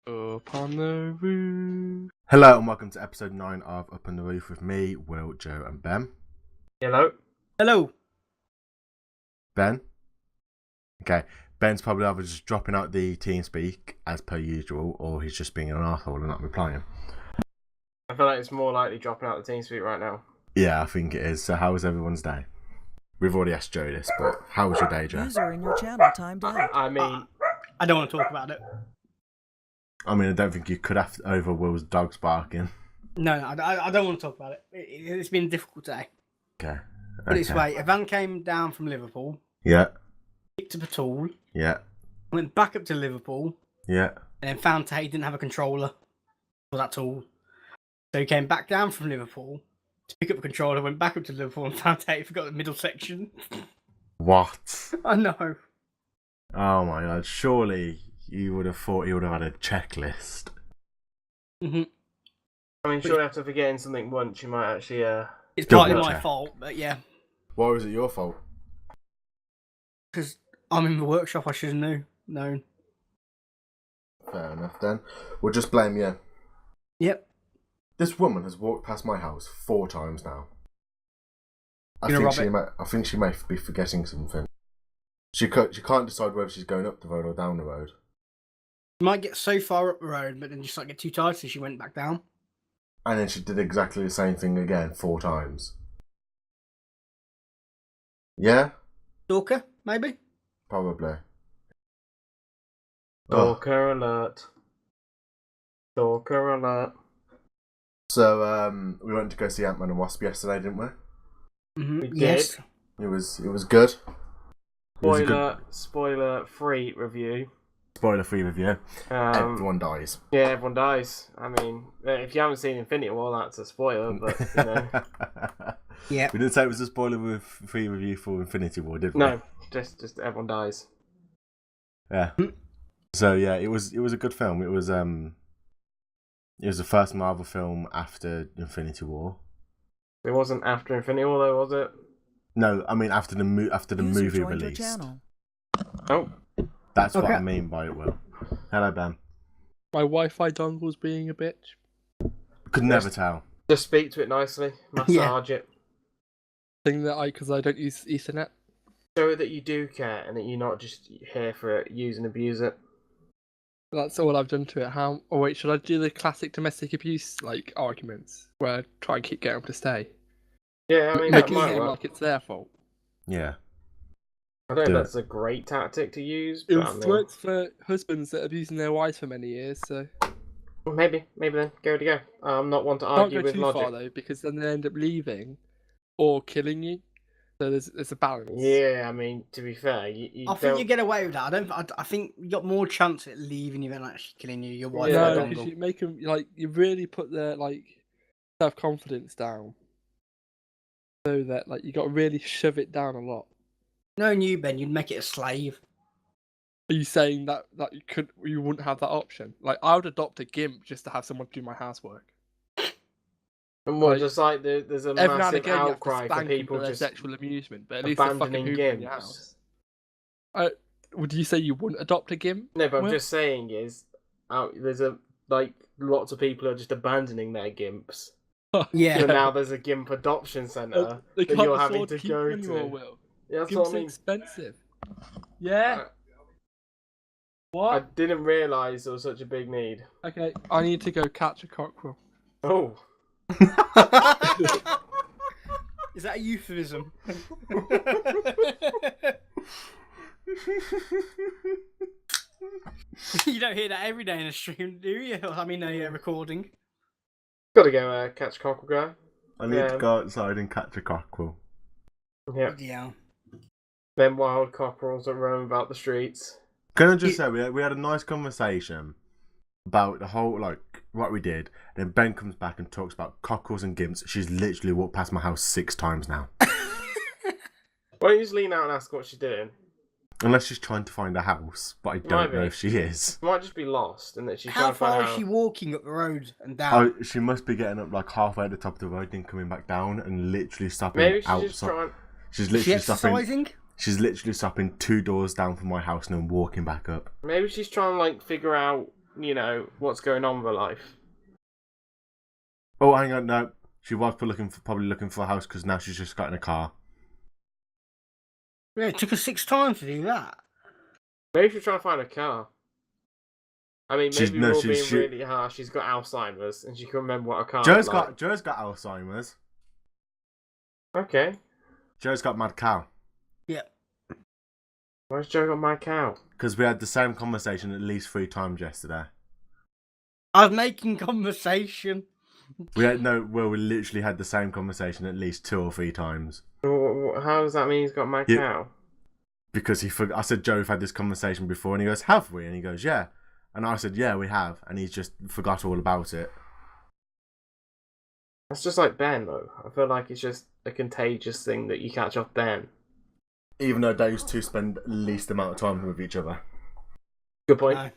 Up on the roof. Hello and welcome to episode 9 of Up on the Roof with me, Will, Joe and Ben. Hello. Hello. Ben? Okay, Ben's probably either just dropping out the TeamSpeak as per usual, or he's just being an arsehole and not replying. I feel like it's more likely dropping out the TeamSpeak right now. Yeah, I think it is. So how was everyone's day? We've already asked Joe this, but how was your day, Joe? User in your channel timed out. I mean, I don't want to talk about it. I mean, I don't think you could have over Will's dogs barking. No, I don't want to talk about it. It's been a difficult day. Okay. Put it this way, a van came down from Liverpool, Yeah. picked up a tool, Yeah. went back up to Liverpool, Yeah. and then found out he didn't have a controller for that tool. So he came back down from Liverpool to pick up a controller, went back up to Liverpool and found out he forgot the middle section. What? I know. Oh my god, surely you would have thought you would have had a checklist. Mm-hmm. I mean, surely after forgetting something once, you might actually. It's Double partly my check. fault, but yeah. Why was it your fault? Because I'm in the workshop, I should have known. Fair enough then. We'll just blame you. Yep. This woman has walked past my house 4 times now. I You gonna think rob I think she may be forgetting something. She can't decide whether she's going up the road or down the road. She might get so far up the road, but then just like get too tired, so she went back down. And then she did exactly the same thing again 4 times. Yeah? Stalker, maybe? Probably. Stalker alert. Stalker alert. So, we went to go see Ant-Man and Wasp yesterday, didn't we? Mm-hmm. We did. Yes. It was good. It was a good Spoiler-free review. spoiler-free review. Everyone dies. Yeah, everyone dies. I mean, if you haven't seen Infinity War, that's a spoiler, but, you know. Yeah. We didn't say it was a spoiler-free review for Infinity War, did we? No, just everyone dies. Yeah. So yeah, it was a good film. It was the first Marvel film after Infinity War. It wasn't after Infinity War, though, was it? No, I mean after the User movie joined your released. channel. Oh. That's what Okay. I mean by it, Will. Hello, Ben. My Wi-Fi dongle's being a bitch. Could never tell. Just speak to it nicely. Massage it. Thing that because I don't use Ethernet. Show that you do care and that you're not just here for it, use and abuse it. That's all I've done to it. Oh wait, should I do the classic domestic abuse arguments where I try and keep getting them to stay? Yeah, I mean, Make that it might seem work. like it's their fault. Yeah. I don't Do know it. if that's a great tactic to use, It but I mean, works for husbands that have been using their wives for many years, so well, maybe then, go to go. I'm not one to can't argue go with too logic. far though, because then they end up leaving or killing you. So there's a balance. Yeah, I mean, to be fair, you I think don't... you get away with that. I think you got more chance at leaving you than actually killing you. Your wife. Yeah, or No, dongle. because you make them you really put their self-confidence down, so that you got to really shove it down a lot. Knowing you, Ben, you'd make it a slave. Are you saying that you wouldn't have that option? I would adopt a gimp just to have someone do my housework. And what, like, just like there's a Every now and massive again, you have to outcry for spank them people for their just sexual amusement, but at least they're fucking abandoning hoovering in your gimps. house. Would you say you wouldn't adopt a gimp? No, but I'm Well- just saying there's lots of people are just abandoning their gimps. Yeah. So now there's a gimp adoption centre They that can't you're having afford to keep go them anymore, to. Will. Yeah, that's Gimps what I are mean. expensive. Yeah. I What? didn't realise there was such a big need. Okay, I need to go catch a cockerel. Oh. Is that a euphemism? You don't hear that every day in a stream, do you? I mean, no, you're recording. Gotta go catch a cockerel guy. I need Yeah. to go outside and catch a cockerel. Yeah. Yeah. Them wild cockerels that roam about the streets. Can I just say, we had a nice conversation about the whole, what we did. Then Ben comes back and talks about cockerels and gimps. She's literally walked past my house 6 times now. Why don't you just lean out and ask what she's doing? Unless she's trying to find a house, but I don't know Maybe. if she is. She might just be lost and that she's How trying to find far a is house. she walking up the road and down? Oh, she must be getting up halfway at the top of the road, then coming back down and literally stopping Maybe she's outside. just trying... She's Is she literally stopping. exercising? She's literally stopping 2 doors down from my house and then walking back up. Maybe she's trying to figure out what's going on with her life. Oh, hang on, no. She was probably looking for a house because now she's just got in a car. Yeah, it took her 6 times to do that. Maybe she's trying to find a car. I mean, maybe we're all being really harsh. She's got Alzheimer's and she can remember what a car Joe's is like. got Alzheimer's. Okay. Joe's got mad cow. Yeah. Why's Joe got my cow? Because we had the same conversation at least 3 times yesterday. I was making conversation. We literally had the same conversation at least 2 or 3 times. How does that mean he's got my cow? Because I said, Joe, we've had this conversation before, and he goes, have we? And he goes, yeah. And I said, yeah, we have. And he just forgot all about it. That's just like Ben, though. I feel like it's just a contagious thing that you catch off Ben. Even though those two spend least amount of time with each other. Good point. No.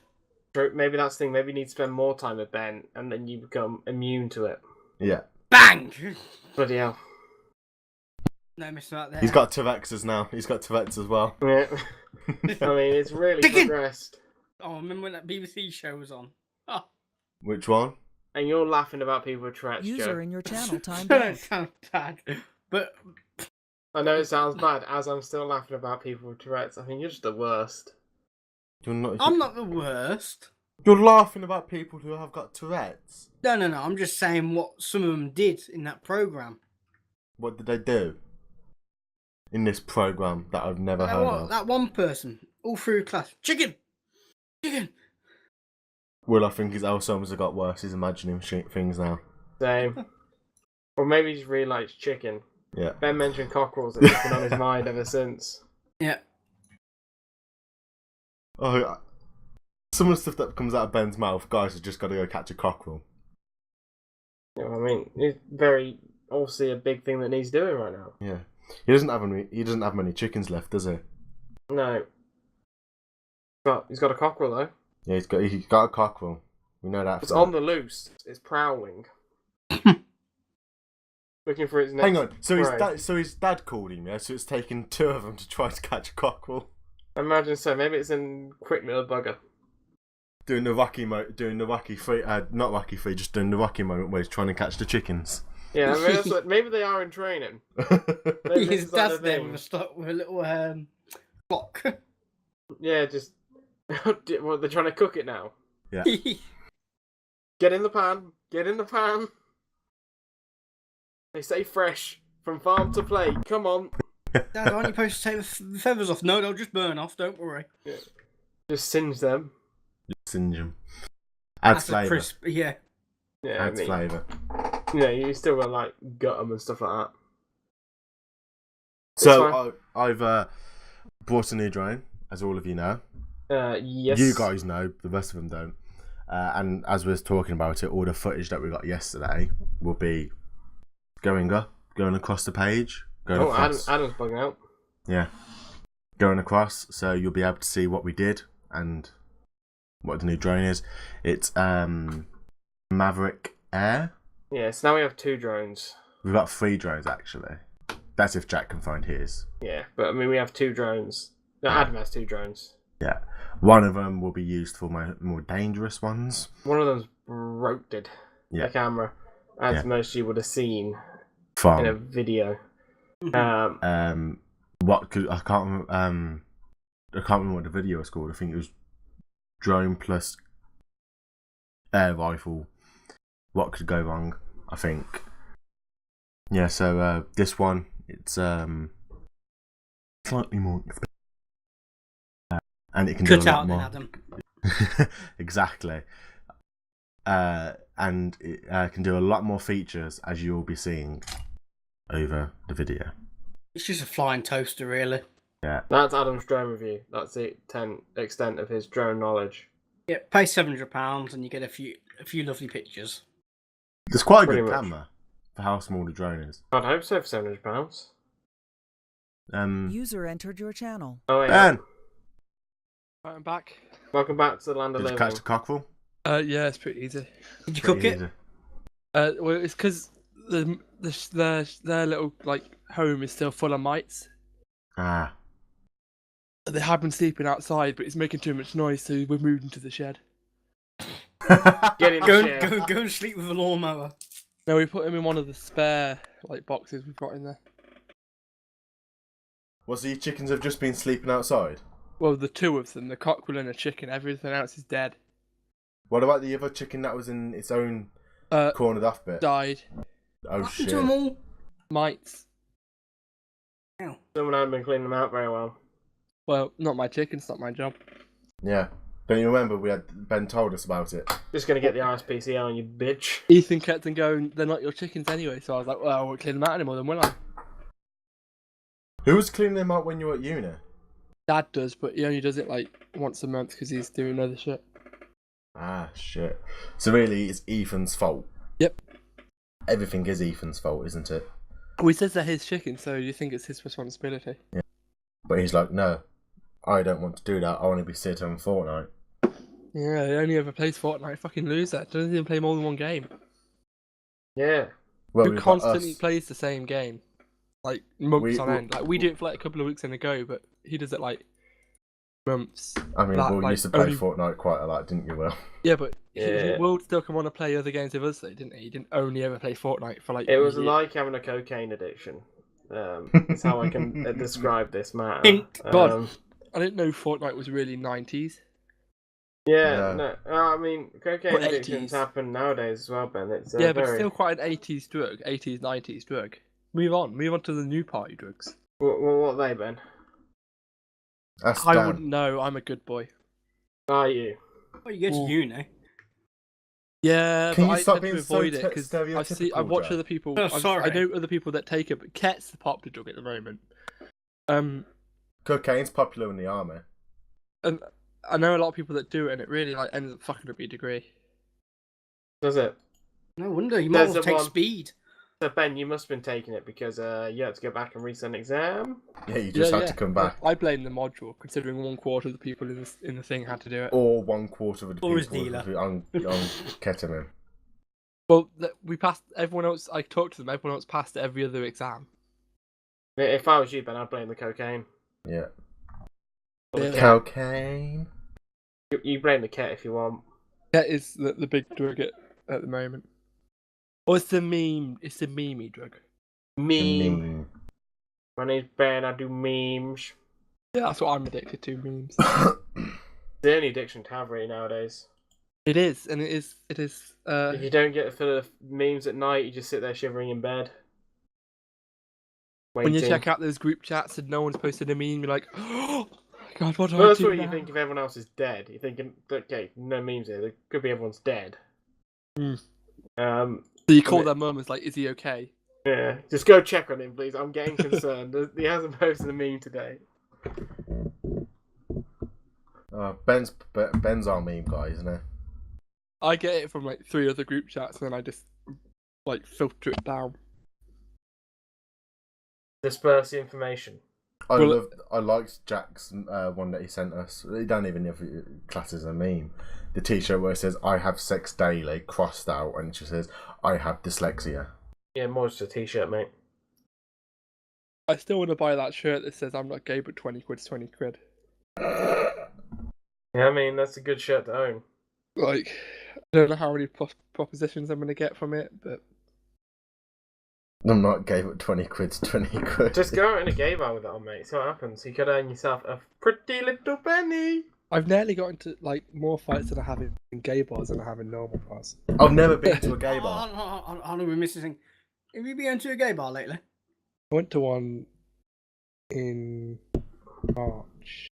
Maybe that's the thing. Maybe you need to spend more time with Ben, and then you become immune to it. Yeah. Bang! Bloody hell. No missing out there. He's got Tourette's now. He's got Tourette's as well. Yeah. I mean, it's really progressed. Oh, remember when that BBC show was on? Oh. Which one? And you're laughing about people with Tourette's, User Joe. in your channel timed That out. sounds bad. But I know it sounds bad, as I'm still laughing about people with Tourette's. I mean, you're just the worst. I'm not the worst. You're laughing about people who have got Tourette's. No. I'm just saying what some of them did in that programme. What did they do? In this programme that I've never heard of. That one person, all through class. Chicken! Well, I think his Alzheimer's have got worse. He's imagining things now. Same. Or maybe he just really likes chicken. Yeah. Ben mentioned cockerels and it's been on his mind ever since. Yeah. Oh, some of the stuff that comes out of Ben's mouth, guys have just got to go catch a cockerel. You know what I mean? It's very, obviously, a big thing that needs doing right now. Yeah. He doesn't have many chickens left, does he? No. But he's got a cockerel, though. Yeah, he's got a cockerel. We know that. It's on the loose. It's prowling. Looking for its next Hang on. prey. So his dad called him, yeah? So it's taken 2 of them to try to catch a cockerel. Imagine so. Maybe it's in quick little bugger. Doing the Rocky moment where he's trying to catch the chickens. Yeah, maybe they are in training. His dad's there with a little clock. Yeah, just... Well, they're trying to cook it now. Yeah. Get in the pan. Get in the pan. They say fresh. From farm to plate. Come on. Dad, aren't you supposed to take the feathers off? No, they'll just burn off. Don't worry. Yeah. Just singe them. Singe them. Adds flavour. Crisp, yeah. Yeah, Adds flavour. Yeah, you still got like gut them and stuff like that. So I've brought a new drone, as all of you know. Yes. You guys know, the rest of them don't. And as we was talking about it, all the footage that we got yesterday will be going across the page. Adam's bugging out. Yeah. Going across, so you'll be able to see what we did and what the new drone is. It's Maverick Air. Yeah, so now we have 2 drones. We've got 3 drones actually. That's if Jack can find his. Yeah, but I mean we have 2 drones. No, Adam has 2 drones. Yeah. One of them will be used for my more dangerous ones. One of them's rotated the camera, as most of you would have seen in a video. I can't remember what the video was called. I think it was drone plus air rifle. What could go wrong? I think. Yeah. So this one, it's slightly more expensive. And it can do a lot more. Adam. Exactly. And it can do a lot more features, as you will be seeing over the video. It's just a flying toaster, really. Yeah. That's Adam's drone review. That's the extent of his drone knowledge. Yeah, pay £700 and you get a few lovely pictures. It's quite a Pretty good much. camera for how small the drone is. I'd hope so for £700. User entered your channel. Oh, yeah. Ben! Right, I'm back. Welcome back to the land of Did you living. catch the cockerel? Yeah, it's pretty easy. Did you cook Pretty it? easy. Well, it's because their little home is still full of mites. Ah. They have been sleeping outside, but it's making too much noise, so we moved into the shed. Get in the Go, chair. go and sleep with a lawnmower. No, we put him in one of the spare boxes we've got in there. Was these chickens have just been sleeping outside? Well, the two of them, the cockerel and the chicken, everything else is dead. What about the other chicken that was in its own cornered off bit? Died. Oh What happened shit! to them all? Mites. Someone hadn't been cleaning them out very well. Well, not my chicken, it's not my job. Yeah. Don't you remember Ben told us about it? Just gonna get the RSPCA on you, bitch. Ethan kept on going, they're not your chickens anyway, so I was like, well, I won't clean them out anymore then, will I? Who was cleaning them out when you were at uni? Dad does, but he only does it once a month because he's doing other shit. Ah, shit. So really, it's Ethan's fault? Yep. Everything is Ethan's fault, isn't it? Well, he says they're his chickens, so you think it's his responsibility. Yeah. But he's like, no, I don't want to do that. I want to be sitting on Fortnite. Yeah, he only ever plays Fortnite. Fucking loser. Doesn't even play more than one game. Yeah. Well, Who we've got constantly us. plays the same game. Months We- on end. We do it for a couple of weeks in a go, but he does it months. I mean, That, we used to play only- Fortnite quite a lot, didn't you, Will? Yeah, but he Yeah. will still come on and play other games with us, though, didn't he? He didn't only ever play Fortnite for It was a year. like having a cocaine addiction. That's how I can describe this matter. Hint. God. I didn't know Fortnite was really 90s. Yeah, No. no. I mean, cocaine Or addictions 80s. happen nowadays as well, Ben. It's Yeah, but very... still quite an 80s drug, 80s, 90s drug. Move on to the new party drugs. What are they, Ben? That's I Dan. wouldn't know, I'm a good boy. Are you? Well, you go to uni. Yeah, Can but you I stop tend to being so avoid it because I stereotypical, watch Jack? other people. Oh, I sorry. know other people that take it, but Ket's the popular drug at the moment. Cocaine's popular in the army. And I know a lot of people that do it, and it really ends up fucking up your degree. Does it? No wonder. You might as There's well the take one- speed. So, Ben, you must have been taking it because you had to go back and reset an exam. Yeah, you just had to come back. I blame the module, considering 1/4 of the people in the thing had to do it. Or 1/4 of the Or his people dealer. on ketamine. Well, we passed. Everyone else, I talked to them. Everyone else passed every other exam. If I was you, Ben, I'd blame the cocaine. Yeah. Or the Yeah. ket. Cocaine. You blame the ket if you want. That is the big drug at the moment. Or it's the meme. It's the memey drug. Meme. My name's Ben, I do memes. Yeah, that's what I'm addicted to. Memes. The only addiction to have really nowadays. It is, and it is. If you don't get full of memes at night, you just sit there shivering in bed. When you Waiting. check out those group chats and no one's posted a meme, you're like, oh God, what do Well, I that's do what you now? think if everyone else is dead. You're thinking, okay, no memes here. It could be everyone's dead. Hmm. So you call their mum, it's like, is he okay? Yeah, just go check on him, please. I'm getting concerned. He hasn't posted a meme today. Ben's our meme guy, isn't he? I get it from 3 other group chats, and then I just filter it down. Disperse the information. I liked Jack's one that he sent us. He don't even know if it classes a meme. The T-shirt where it says "I have sex daily" crossed out, and it just says "I have dyslexia." Yeah, more just a t-shirt, mate. I still want to buy that shirt that says I'm not gay, but 20 quid's 20 quid. Yeah, I mean, that's a good shirt to own. I don't know how many propositions I'm going to get from it, but I'm not gay, but 20 quid's 20 quid. Just go out in a gay bar with it on, mate. See what happens. You could earn yourself a pretty little penny. I've nearly got into more fights than I have in gay bars than I have in normal bars. I've never been to a gay Oh, bar. I know we're missing something. Have you been to a gay bar lately? I went to one in March.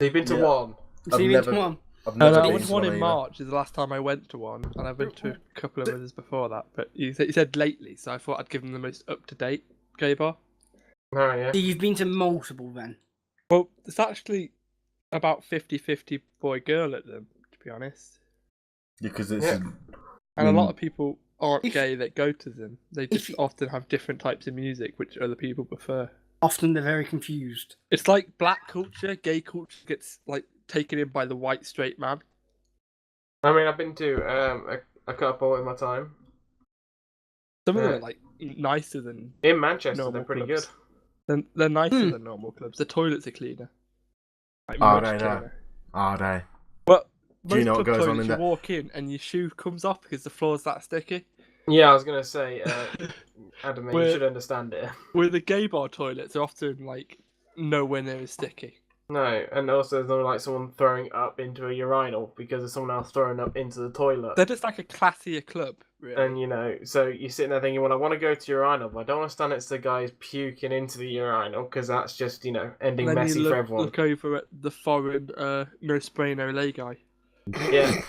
So you've been to Yeah. one. So you've been to one? I've No, never I been went to to one in either. March. Is the last time I went to one, and I've been to a couple of others before that. But he said lately, so I thought I'd give him the most up-to-date gay bar. Oh, yeah. So you've been to multiple then? Well, it's actually about 50-50 boy-girl at them, to be honest. Because it's Yeah. And a lot of people aren't If- gay that go to them. They just you- often have different types of music, which other people prefer. Often they're very confused. It's like black culture, gay culture gets taken in by the white straight man. I mean, I've been to a couple in my time. Some of them Yeah. are nicer than In Manchester, normal they're pretty clubs. good. They're nicer Hmm. than normal clubs. The toilets are cleaner. Are Much they now? cleaner. Are they? Well, Do you know what club goes on toilets in you there? walk in and your shoe comes off because the floor's that sticky. Yeah, I was gonna say, Adam, you We're- should understand it. With the gay bar toilets, they're often like nowhere near as sticky. No, and also there's no like someone throwing up into a urinal because there's someone else throwing up into the toilet. They're just like a classier club, really. And you know, so you're sitting there thinking, well, I want to go to urinal, but I don't want to stand next to the guys puking into the urinal because that's just, you know, ending And then messy you for look, everyone. look over at the foreign no spray, no lay guy. Yeah.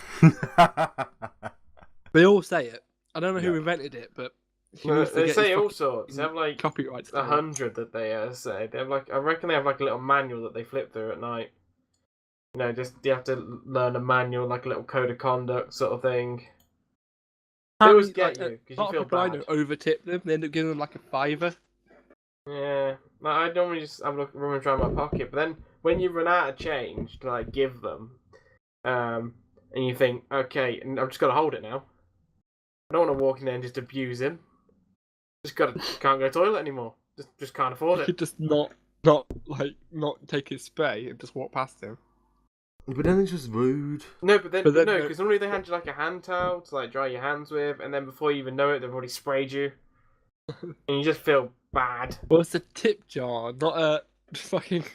They all say it. I don't know who Yeah. invented it, but he Well, needs to they get say his all fucking sorts. They have like copyrights. 100 that they say. They have like, I reckon they have like a little manual that they flip through at night. You know, just you have to learn a manual, like a little code of conduct sort of thing. They always get you because you feel bad. Overtip them. They end up giving them like a $5. Yeah, like, I normally just have a look, rummage around my pocket, but then when you run out of change to like give them, and you think, okay, and I've just got to hold it now. I don't want to walk in there and just abuse him. Can't go to the toilet anymore. Just can't afford You it. could just not take his spray and just walk past him. But then it's just rude. No, but then no, no. because normally they hand you like a hand towel to like dry your hands with, and then before you even know it, they've already sprayed you, and you just feel bad. Well, it's a tip jar, not a fucking.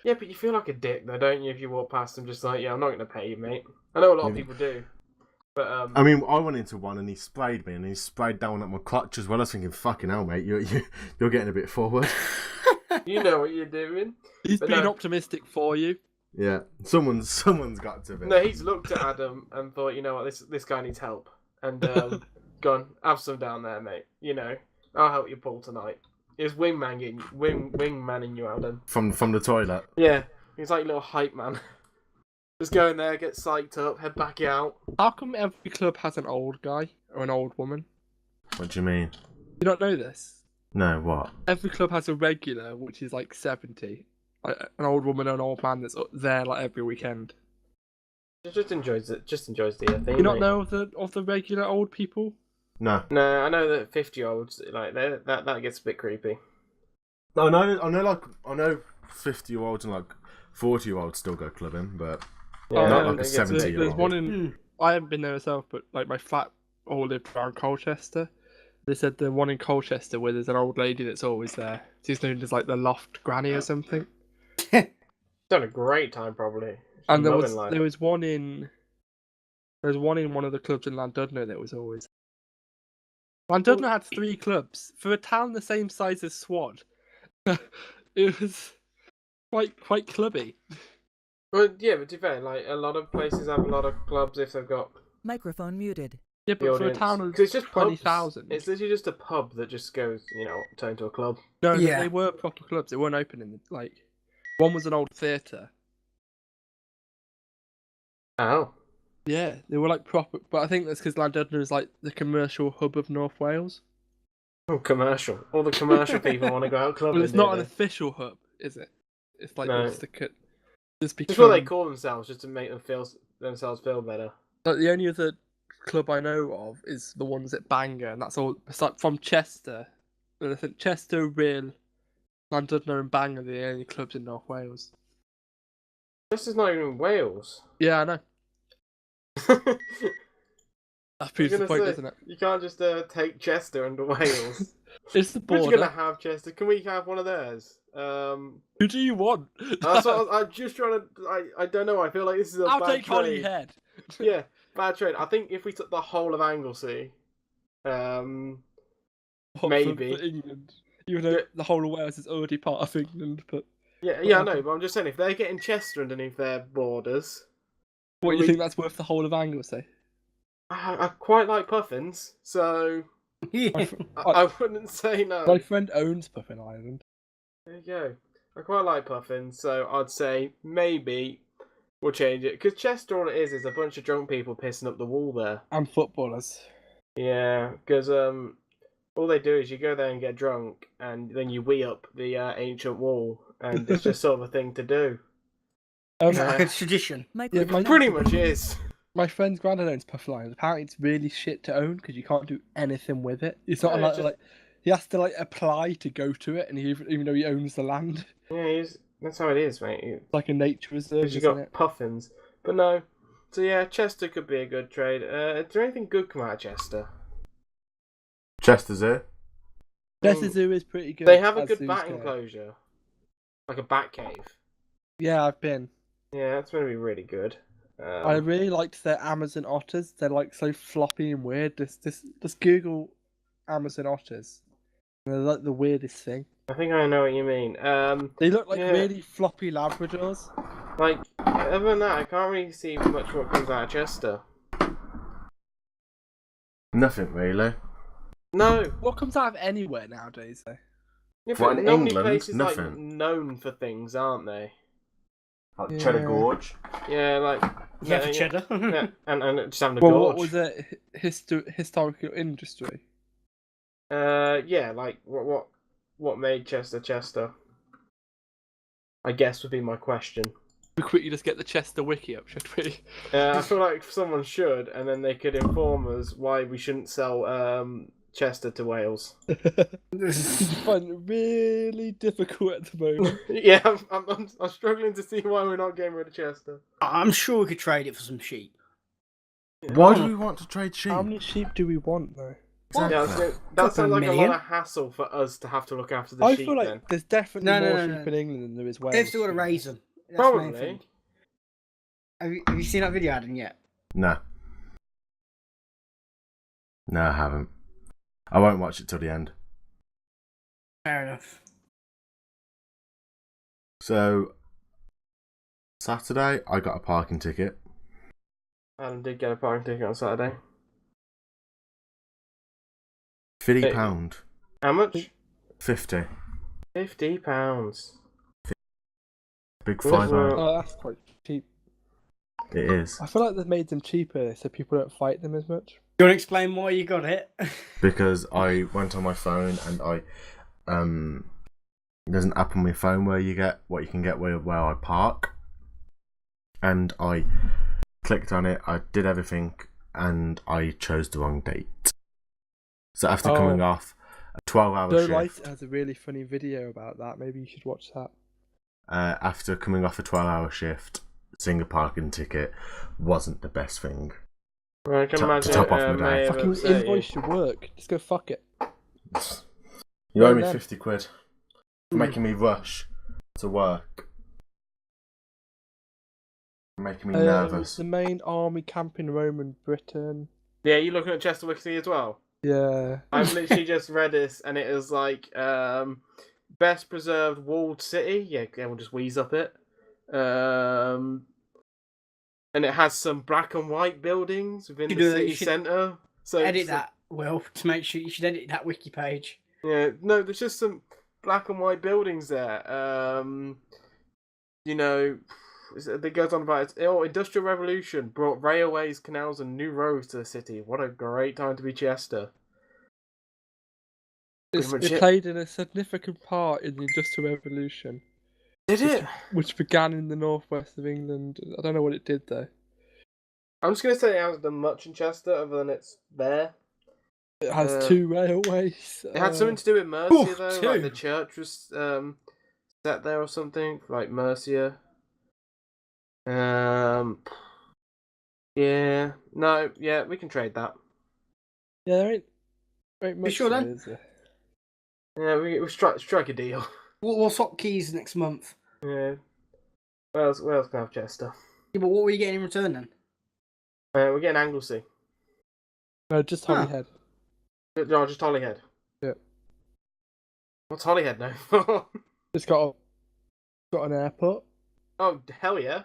Yeah, but you feel like a dick though, don't you? If you walk past them, just like, yeah, I'm not going to pay you, mate. I know a lot of people do, but I mean, I went into one and he sprayed me and he sprayed down at my clutch as well. I was thinking, fucking hell, mate, you're getting a bit forward. you know what you're doing. He's But being no. optimistic for you. Yeah, someone's got to be. No, he's looked at Adam and thought, you know what, this guy needs help, and gone, have some down there, mate. You know, I'll help you pull tonight. He's wingmanning you, Adam. From the toilet. Yeah, he's like a little hype man. Just go in there, get psyched up, head back out. How come every club has an old guy or an old woman? What do you mean? You don't know this? No, what? Every club has a regular, which is like 70. Like an old woman and an old man that's there like every weekend. Just enjoys it. Just enjoys the thing. You not mate. know of the regular old people? No. No, I know that 50-year-olds like that gets a bit creepy. I know 50-year-olds and like 40-year-olds still go clubbing, but Yeah, not they like a get 70-year-old. There's one in. I haven't been there myself, but like my flat all lived around Colchester. They said the one in Colchester where there's an old lady that's always there. She's known as like the loft granny or something. Done a great time probably. She's And there loving life. was one in one of the clubs in Llandudno that was always. Llandudno had 3 clubs for a town the same size as Swad. It was quite clubby. Well, yeah, but to be fair, like a lot of places have a lot of clubs if they've got Microphone muted. Yeah, the but for a audience. town of 'Cause it's just pubs. 20,000. It's literally just a pub that just goes, you know, turned to a club. No, Yeah. they were proper clubs. They weren't open in like. One was an old theatre. Oh. Yeah, they were like proper, but I think that's because Llandudno is like the commercial hub of North Wales. Oh, commercial. All the commercial people want to go out clubbing. Well, it's not do an they? official hub, is it? It's like No. just It's become. what they call themselves, just to make themselves feel better. Like, the only other club I know of is the ones at Bangor, and that's all. It's like from Chester. And I think Chester, Rhyl, Llandudno, and Bangor are the only clubs in North Wales. This is not even in Wales. Yeah, I know. I That proves the point, doesn't it? You can't just take Chester under Wales. It's the We're border. gonna have Chester. Can we have one of theirs? Who do you want? That's what I'm just trying to. I don't know. I feel like this is a I'll bad take trade. Holyhead. Yeah, bad trade. I think if we took the whole of Anglesey, What, Maybe. for England. Even though the whole of Wales is already part of England, but yeah, I know. But I'm just saying, if they're getting Chester underneath their borders, what you We- think that's worth the whole of Anglesey? I quite like puffins, so Yeah. I wouldn't say no. My friend owns Puffin Island. There you go. I quite like puffins, so I'd say maybe we'll change it. Because Chester, all it is a bunch of drunk people pissing up the wall there. And footballers. Yeah, because all they do is you go there and get drunk, and then you wee up the ancient wall, and it's just sort of a thing to do. It's tradition. Microphone Pretty activated. much is. My friend's granddad owns Puffin Island. Apparently, it's really shit to own because you can't do anything with it. It's not Yeah, like, it's just- like he has to like apply to go to it, and even though he owns the land, Yeah, that's how it is, mate. it's like a nature reserve, Because you isn't got it? puffins. But no, So yeah, Chester could be a good trade. Is there anything good come out of Chester? Chester Zoo. Chester Zoo is pretty good. They have a as good zoos bat go. enclosure, like a bat cave. Yeah, I've been. Yeah, that's going to be really good. I really liked their Amazon otters. They're like so floppy and weird. Just Google Amazon otters. They're like the weirdest thing. I think I know what you mean. They look like yeah. really floppy Labradors. Like, other than that, I can't really see much what comes out of Chester. Nothing really. No. What comes out of anywhere nowadays, though? Yeah, What, but in normally England? places like Nothing. known for things, aren't they? Like Yeah. Cheddar Gorge. Yeah, like Yeah, for cheddar. yeah, and just having a Well, gorge. what was it? Historical industry. Yeah, like what made Chester Chester? I guess would be my question. We quickly just get the Chester wiki up, should we? I feel like someone should, and then they could inform us why we shouldn't sell Chester to Wales. I find it really difficult at the moment. Yeah, I'm struggling to see why we're not getting rid of Chester. I'm sure we could trade it for some sheep. Why do we want to trade sheep? How many sheep do we want, though? Exactly. Yeah, that sounds like a million. lot of hassle for us to have to look after the I sheep. feel like then there's definitely No, more no. sheep in England than there is Wales. They've still got to raise them. That's the main probably. thing. Have you seen that video, Adam, yet? No. No, I haven't. I won't watch it till the end. Fair enough. So, Saturday, I got a parking ticket. Adam did get a parking ticket on Saturday. £50. How much? 50. £50. Big Well, 5 well- Oh, that's quite cheap. It is. I feel like they've made them cheaper so people don't fight them as much. Do you want to explain why you got it? Because I went on my phone and there's an app on my phone where you get what you can get where I park. And I clicked on it, I did everything, and I chose the wrong date. So after coming off a 12-hour Joe shift, Light has a really funny video about that. Maybe you should watch that. after coming off a 12-hour shift, seeing a parking ticket wasn't the best thing. I can To imagine top off it my day. may have Fucking upset you. invoice your work. Just go fuck it. You owe me then. 50 quid for making me rush to work. Making me nervous. The main army camp in Rome and Britain. Yeah, you looking at Chester Wixley as well? Yeah. I've literally just read this, and it is like best preserved walled city. Yeah, we'll just wheeze up it. And it has some black and white buildings within You the do- city you should centre. So Edit that, Will, to make sure you should edit that wiki page. Yeah, no, there's just some black and white buildings there. You know, it goes on about Industrial Revolution brought railways, canals, and new roads to the city. What a great time to be Chester. It played in a significant part in the Industrial Revolution, Did it? which began in the northwest of England. I don't know what it did though. I'm just gonna say it hasn't done much in Chester other than it's there. It has 2 railways. It had something to do with Mercia though, like the two. church was set there or something, like Mercia. Yeah, no, yeah, we can trade that. Yeah, there ain't much. sure there, then? is there? Yeah, we strike a deal. We'll swap keys next month. Yeah. Wales can have Chester. Yeah, but what were you getting in return then? We're getting Anglesey. No, just Holyhead. No, just Holyhead. Yeah. What's Holyhead now for? It's got an airport. Oh, hell yeah.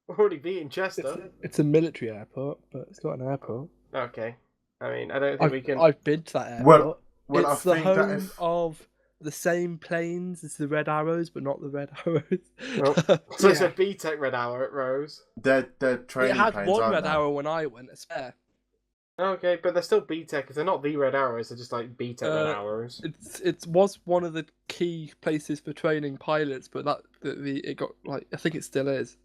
We're already beating Chester. It's a military airport, but it's got an airport. Okay. I mean, I don't think we can... I've been to that airport. Well, I It's the think that home if of the same planes as the Red Arrows, but not the Red Arrows. Well, so it's Yeah. a B-Tech Red Arrow at Rose. they're It training had planes, one aren't Red they? Arrow when I went, a spare. Okay, but they're still B-Tech, because they're not the Red Arrows, they're just like B-Tech Red Uh, Arrows. It was one of the key places for training pilots, but it got like I think it still is.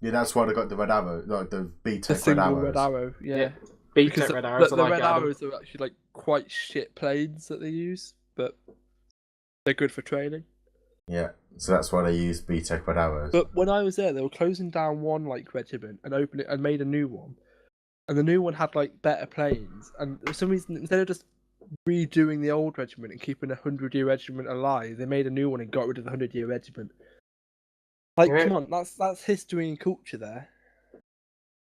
Yeah, that's why they got the Red Arrow, like the A B-Tech Red single Arrows. Red Arrow, yeah. B-Tech Because Red Arrows the are like Red Adam. Arrows are actually like quite shit planes that they use, but they're good for training. Yeah. So that's why they use BTEC per hours. But when I was there, they were closing down one regiment and opened it and made a new one. And the new one had better planes. And for some reason, instead of just redoing the old regiment and keeping a 100-year regiment alive, they made a new one and got rid of the 100-year regiment. Come on, that's history and culture there.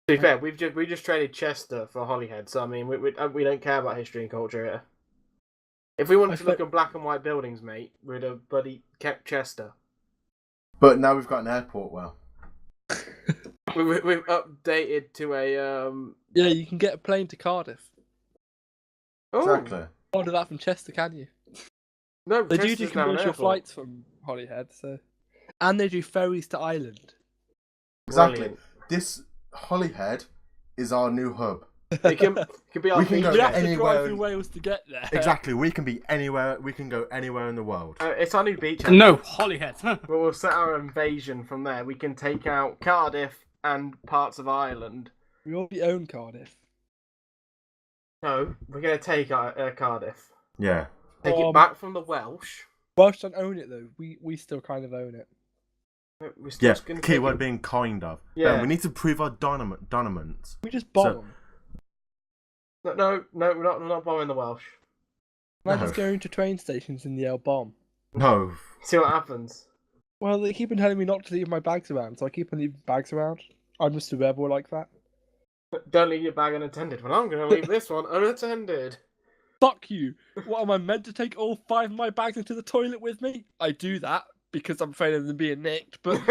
To be fair, we just traded Chester for Holyhead, so I mean, we don't care about history and culture here. If we wanted to look at black and white buildings, mate, we'd have bloody kept Chester. But now we've got an airport, well. We've updated to a Yeah, you can get a plane to Cardiff. Oh, Exactly. Order that from Chester, can you? no, They do Chester's now an commercial airport. flights from Holyhead, so, and they do ferries to Ireland. Exactly. Brilliant. This Holyhead is our new hub. It can be our We can go beachhead. We have to anywhere. drive through Wales to get there. Exactly. We can be anywhere. We can go anywhere in the world. It's our new beachhead. No, Holyhead. We'll set our invasion from there. We can take out Cardiff and parts of Ireland. We already own Cardiff. No, we're going to take Cardiff. Yeah. Take it back from the Welsh. Welsh don't own it though. We still kind of own it. We're still Yeah. just gonna Keyword take it. being kind of. Yeah. Ben, we need to prove our dominance. We just bomb So- them. No, we're not bombing the Welsh. Can I No. just go into train stations and yell bomb? No. See what happens. Well, they keep on telling me not to leave my bags around, so I keep on leaving bags around. I'm just a rebel like that. Don't leave your bag unattended. Well, I'm going to leave this one unattended. Fuck you! What, am I meant to take all 5 of my bags into the toilet with me? I do that because I'm afraid of them being nicked, but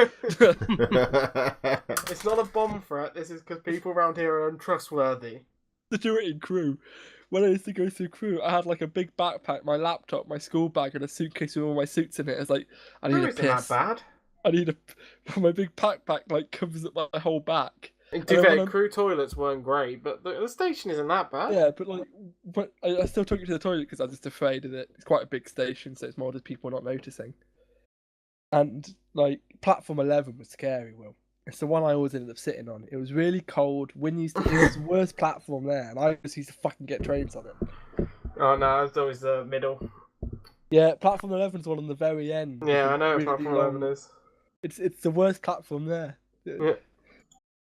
It's not a bomb threat. This is because people around here are untrustworthy. to do it in crew. When I used to go through crew, I had a big backpack, my laptop, my school bag, and a suitcase with all my suits in it. It's I need No, a isn't that piss. bad? I need a. My big backpack covers up my whole back. To And be then fair, when I'm- crew toilets weren't great, but the station isn't that bad. Yeah, but I still took it to the toilet because I was just afraid of it. It's quite a big station, so it's more just people not noticing. And platform 11 was scary. Will it's the one I always ended up sitting on. It was really cold. It was the worst platform there, and I just used to fucking get trains on it. Oh no, it's always the middle. Yeah, platform 11's one on the very end. Yeah, I know what Really platform long. 11 is. It's the worst platform there. Yeah.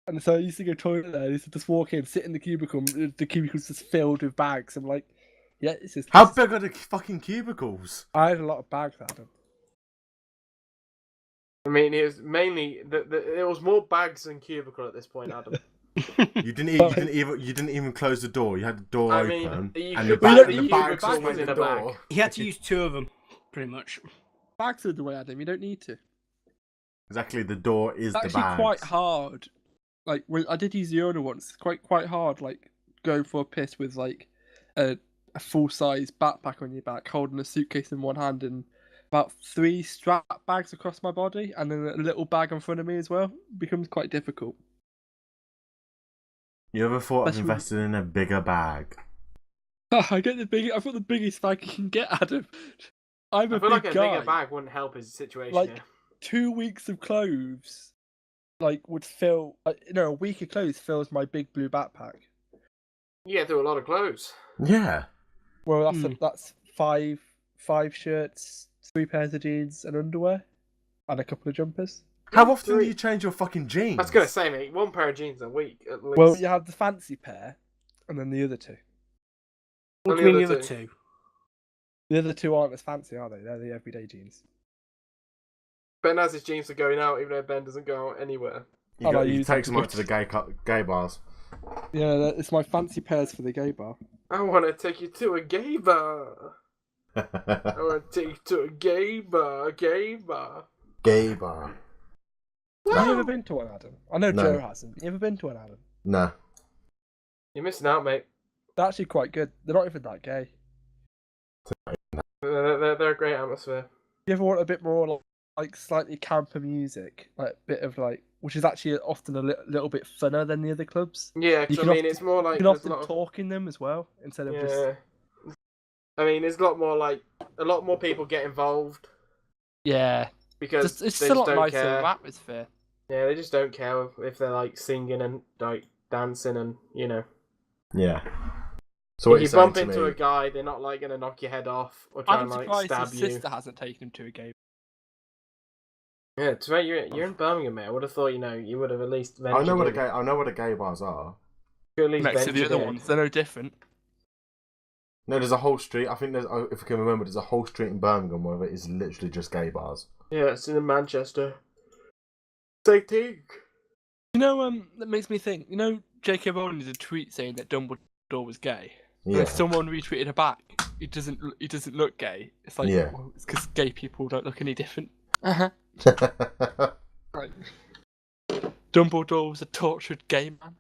And so I used to go toilet there. I used to just walk in, sit in the cubicle. And the cubicle's just filled with bags. I'm like, yeah, this is. How big are the fucking cubicles? I had a lot of bags, Adam. I mean, it was mainly there was more bags than cubicle at this point, Adam. You didn't even close the door. You had the door I open, mean, you and could the put bags the bags cubicle was in in the a bag. door. He had to use 2 of them, pretty much. Bags are the way, Adam. You don't need to. Exactly, the door is It's the actually bags. quite hard. When I did use the urinal once, it's quite hard. Going for a piss with a full size backpack on your back, holding a suitcase in one hand, and about 3 strap bags across my body, and then a little bag in front of me as well. It becomes quite difficult. You ever thought of That's really- investing in a bigger bag? I've got the biggest bag you can get, Adam. I'm I a feel big like a guy. bigger bag wouldn't help his situation. Like- 2 weeks of clothes, would fill. A week of clothes fills my big blue backpack. You get through a lot of clothes. Yeah. Well, Hmm. that's five shirts, 3 pairs of jeans and underwear, and a couple of jumpers. How often do Three. you change your fucking jeans? I was gonna say, mate, 1 pair of jeans a week at least. Well, you have the fancy pair, and then the other 2. What And do you the mean the other other 2? The other 2 aren't as fancy, are they? They're the everyday jeans. Ben has his jeans for going out, even though Ben doesn't go out anywhere. You, And I you use take them some to out to the gay bars. Yeah, it's my fancy pairs for the gay bar. I want to take you to a gay bar. I want to take you to a gay bar. Gay bar. Have you ever been to one, Adam? I know No. Joe hasn't. You ever been to one, Adam? No. You're missing out, mate. They're actually quite good. They're not even that gay. They're a great atmosphere. You ever want a bit more slightly camper music, which is actually often a little bit funner than the other clubs. Yeah, You because can I mean, often- it's more like You can there's often a lot of, talk in them as well instead of just. yeah. I mean, there's a lot more people get involved Yeah, because it's they just a just lot don't nicer care. atmosphere. Yeah, they just don't care if they're singing and dancing and Yeah. So what if you you're saying bump to into me, a guy, they're not gonna knock your head off or try I'm and surprised stab his you. sister hasn't taken him to a game. Yeah, it's right. You're in Birmingham, mate. I would have thought you would have at least ventured. I know what the gay bars are. You at least Next to the ventured other in. ones, they're no different. No, there's a whole street. I think if I can remember, there's a whole street in Birmingham where it is literally just gay bars. Yeah, it's in Manchester. Same thing. That makes me think. J.K. Rowling did a tweet saying that Dumbledore was gay. Yeah. And someone retweeted her back. He doesn't look gay. It's like, Yeah. well, it's because gay people don't look any different. Uh-huh. Right. Dumbledore was a tortured gay man.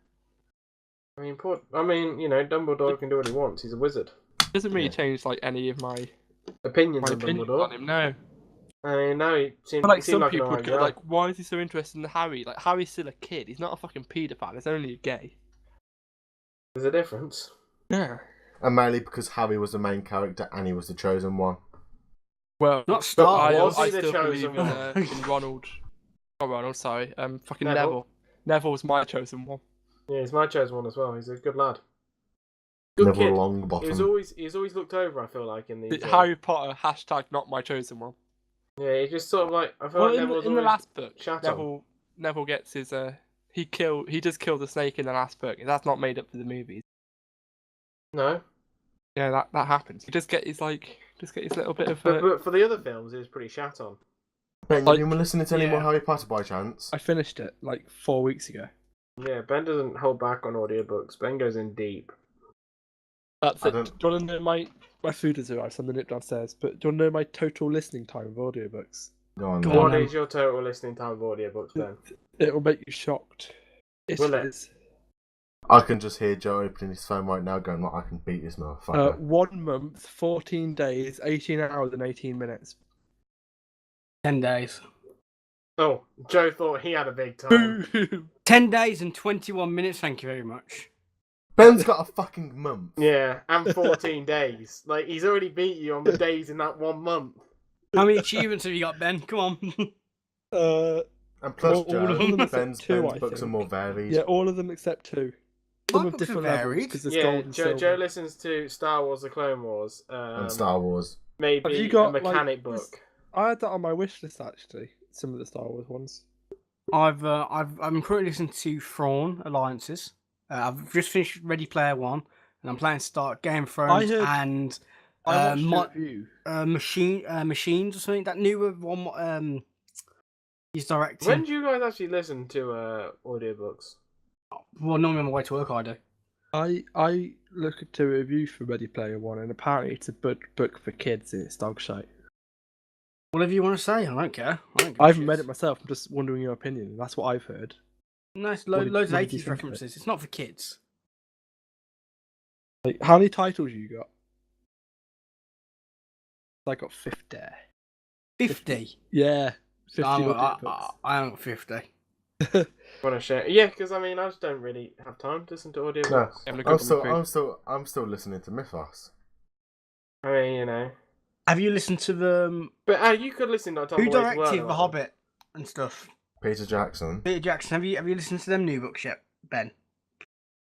Dumbledore can do what he wants. He's a wizard. It doesn't really change like any of my Opinions on opinion Dumbledore. on him. No. I mean, no, he seemed, But like he seemed some like people an would alright go guy. like, why is he so interested in Harry? Like Harry's still a kid. He's not a fucking paedophile. He's only a gay. There's a difference. Yeah. And mainly because Harry was the main character and he was the chosen one. Well, Not Star I, Wars. I Was he the still chosen believe one? in Ronald. Not Ronald, sorry. Fucking Neville. Neville. Neville's my chosen one. Yeah, he's my chosen one as well. He's a good lad. Good Neville kid. Longbottom. He was always looked over. I feel like in these. Harry Potter # not my chosen one. Yeah, he just sort of like. I feel Well, like in, Neville's the, in the always last book, shat on. Neville gets his he does kill the snake in the last book. That's not made up for the movies. No, Yeah, that happens. He just get his little bit of. but for the other films, he was pretty shat on. Ben, like- you been listening to any more yeah. Harry Potter by chance? I finished it like 4 weeks ago. Yeah, Ben doesn't hold back on audiobooks. Ben goes in deep. That's I it. don't- Do you want to know my food has arrived? So I'm gonna nip downstairs. But do you want to know my total listening time of audiobooks? Go on, Go then. on, What then. is your total listening time of audiobooks, Ben? It will make you shocked. Will it? is. I can just hear Joe opening his phone right now going, I can beat this motherfucker. 1 month, 14 days, 18 hours, and 18 minutes. 10 days. Oh, Joe thought he had a big time. Boom! 10 days and 21 minutes, thank you very much. Ben's got a fucking month. Yeah, and 14 days. Like, he's already beat you on the days in that 1 month. How many achievements have you got, Ben? Come on. And plus, Well, all Joe, of them except Ben's two, I books are think. more varied. Yeah, all of them except 2. Some My of books are different levels varied. because there's Yeah, gold and Joe silver. listens to Star Wars: The Clone Wars. And Star Wars. Maybe Have you got, a mechanic like, book. I had that on my wish list actually. Some of the Star Wars ones. I'm currently listening to Thrawn Alliances. I've just finished Ready Player One, and I'm planning to start Game of Thrones heard- and I watched Mo- a review. Machines or something. That newer one. He's directing. When do you guys actually listen to audiobooks? Well, normally on my way to work, I do. I looked at a review for Ready Player One, and apparently it's a book for kids and it's dog shite. Whatever you want to say, I don't care. I haven't read it myself. I'm just wondering your opinion. That's what I've heard. Nice, What did- loads of what did you 80s think of it? references. It's not for kids. Like, how many titles you got? I got 50. 50. Yeah, 50 I audiobooks. haven't got 50. Want to share? Yeah, because I mean, I just don't really have time to listen to No, audiobooks. I'm gonna go I'm still listening to Mythos. I mean, you know. Have you listened to the But you could listen to it on who the way to work, directed The though. Hobbit and stuff? Peter Jackson. Peter Jackson. Have you listened to them new books yet, Ben?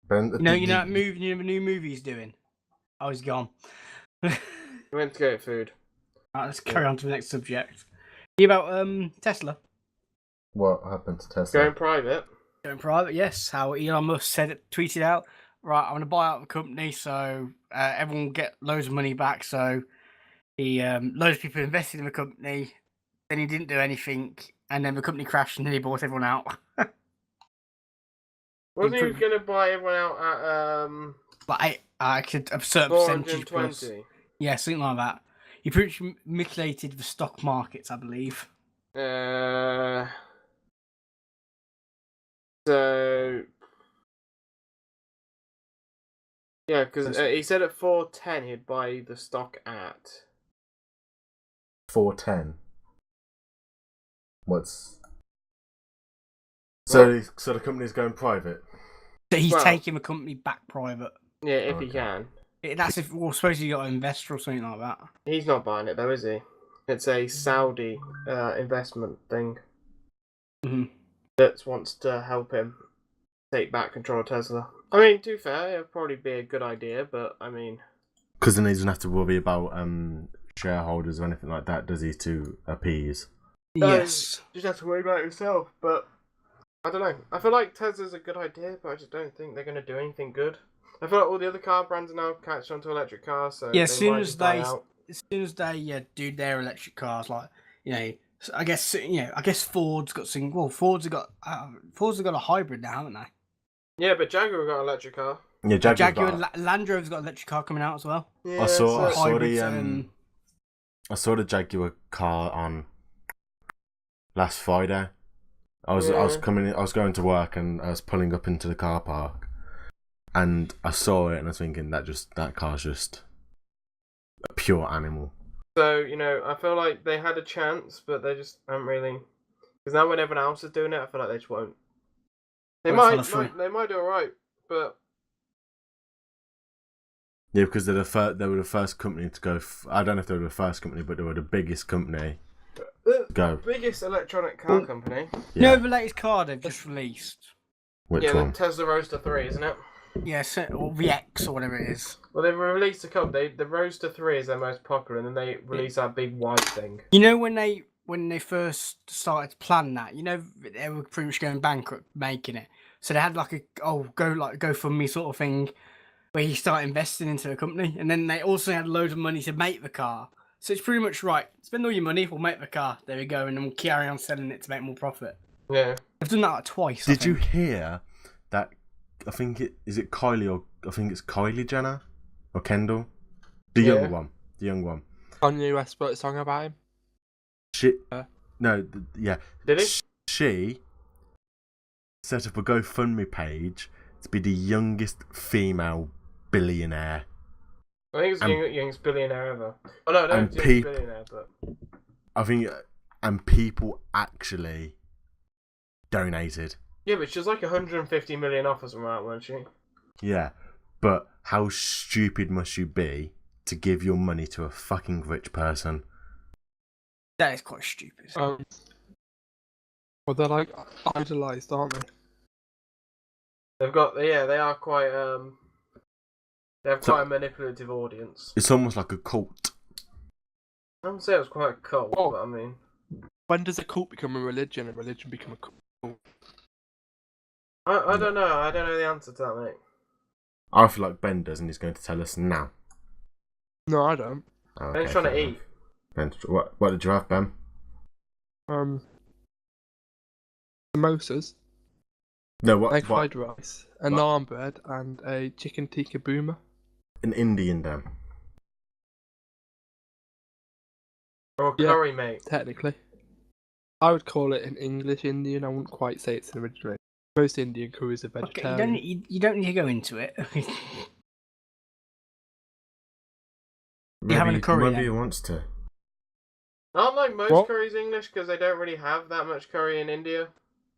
Ben, You know that movie, you know the new movie he's doing. Oh, he's gone. We went to get food. Right, let's carry on to the next subject. You about Tesla What happened to Tesla? Going private. going private? Yes. How Elon Musk tweeted out, right? I'm going to buy out the company, so everyone will get loads of money back. So he loads of people invested in the company. Then he didn't do anything, and then the company crashed, and then he bought everyone out. Wasn't he Improve- going to buy everyone out at But I could a certain percentage plus. 420? Yeah, something like that. He pretty much manipulated the stock markets, I believe. So yeah, because he said at 410 he'd buy the stock at. 410. What's so the company's going private? So he's Well- taking the company back private. Yeah, if he Okay. can. That's if well, suppose you got an investor or something like that. He's not buying it though, is he? It's a Saudi investment thing Mhm. that wants to help him take back control of Tesla. I mean, to be fair, it'd probably be a good idea, but I mean, Because then he doesn't have to worry about shareholders or anything like that, does he? To appease. Yes. Just have to worry about it yourself. But I don't know. I feel like Tesla's a good idea, but I just don't think they're going to do anything good. I feel like all the other car brands are now catching on to electric cars, so Yeah, they might just die out. as soon as they do their electric cars, like I guess Ford's got some. Well, Ford's have got a hybrid now, haven't they? Yeah, but Jaguar got an electric car. Yeah, Jaguar, Land Rover's got an electric car coming out as well. Yeah, I saw the Jaguar car on last Friday. I was going to work and I was pulling up into the car park, and I saw it and I was thinking that car's just a pure animal. So, I feel like they had a chance, but they just haven't really. Because now when everyone else is doing it, I feel like they just won't. They might do alright, but. Yeah, because they were the first company to go. I don't know if they were the first company, but they were the biggest company. Biggest electronic car company. Yeah. The latest car they've just released. Which one? The Tesla Roadster 3, isn't it? Yes, or the X or whatever it is. Well, they've released a couple. The Roadster 3 is their most popular, and then they released that big white thing. When they first started to plan that, they were pretty much going bankrupt making it. So they had like a GoFundMe sort of thing where you start investing into the company, and then they also had loads of money to make the car. So it's pretty much right. Spend all your money, we'll make the car. There we go, and then we'll carry on selling it to make more profit. Yeah, I've done that like twice. Did you hear that? I think it's Kylie Jenner or Kendall, the young one. Kanye West wrote a song about him. Did he? She set up a GoFundMe page to be the youngest female billionaire. I think it's the youngest billionaire ever. Oh no, don't youngest billionaire, but I think, and people actually donated. Yeah, but she was like 150 million off or something like that, wasn't she? Yeah, but how stupid must you be to give your money to a fucking rich person? That is quite stupid. Well, they're like idolised, aren't they? They are quite they have quite a manipulative audience. It's almost like a cult. I wouldn't say it was quite a cult, Oh. but I mean, When does a cult become a religion and religion become a cult? I don't know. I don't know the answer to that, mate. I feel like Ben does, and he's going to tell us now. No, I don't. Okay, Ben's trying to eat. Ben, what did you have, Ben? Samosas, No, egg what? fried rice, a naan bread, and a chicken tikka boomer. An Indian, Dan. Or Yeah. curry, mate. Technically, I would call it an English Indian. I wouldn't quite say it's an original. Most Indian curries are Okay, vegetarian. you don't need to go into it. Maybe, having a curry maybe then? he wants to. Aren't like most What? curries English because they don't really have that much curry in India?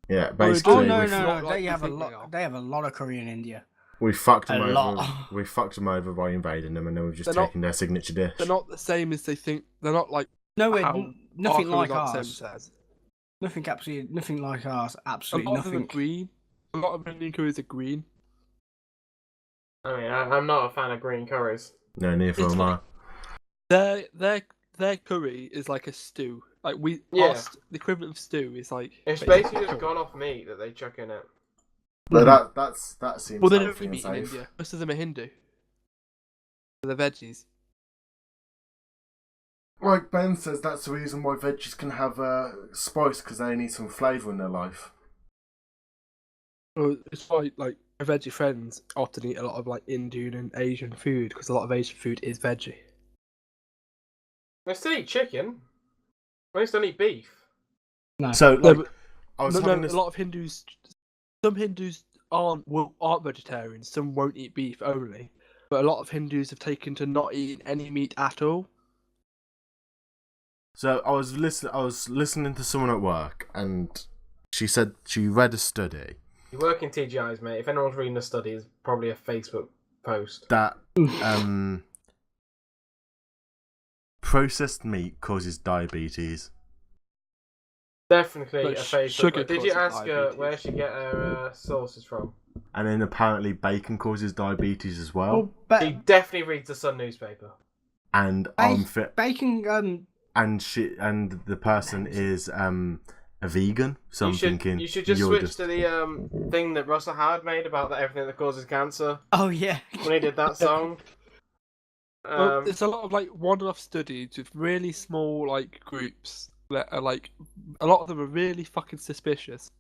Yeah, basically. Oh no, we not like they you have a think they are. lot. They have a lot of curry in India. We fucked them A over. lot. We fucked them over by invading them, and then we've just They're taken their signature dish. They're not the same as they think. They're not like No, how nothing our like curries aren't the ours. same as theirs. Nothing like ours. A Absolutely lot of them are nothing. green. A lot of Indian curries are green. I mean, I'm not a fan of green curries. No, neither It's am I. Their curry is like a stew. Like Yeah. the equivalent of stew is like. It's basically just gone off meat that they chuck in it. But that seems Well, they don't healthy eat and meat in safe. India. Most of them are Hindu. So they're veggies. Like Ben says, that's the reason why veggies can have spice, because they need some flavour in their life. Well, it's why like my veggie friends often eat a lot of like Indian and Asian food because a lot of Asian food is veggie. They still eat chicken. Most don't eat beef. No. So, No, like, but- I was No, having this. a lot of Hindus. Some Hindus aren't vegetarians. Some won't eat beef only. But a lot of Hindus have taken to not eating any meat at all. So I was listening to someone at work, and she said she read a study You work in TGIs, mate. If anyone's reading the study, it's probably a Facebook post. that processed meat causes diabetes. Definitely But a Facebook sugar post. Did you causes ask her diabetes. where she get her sources from? And then apparently bacon causes diabetes as well. Well, She definitely reads the Sun newspaper. And I'm fit. bacon and the person is a vegan. So I'm thinking you should just switch to the thing that Russell Howard made about everything that causes cancer Oh yeah. when he did that song. Well, there's a lot of like one-off studies with really small like groups that are like a lot of them are really fucking suspicious.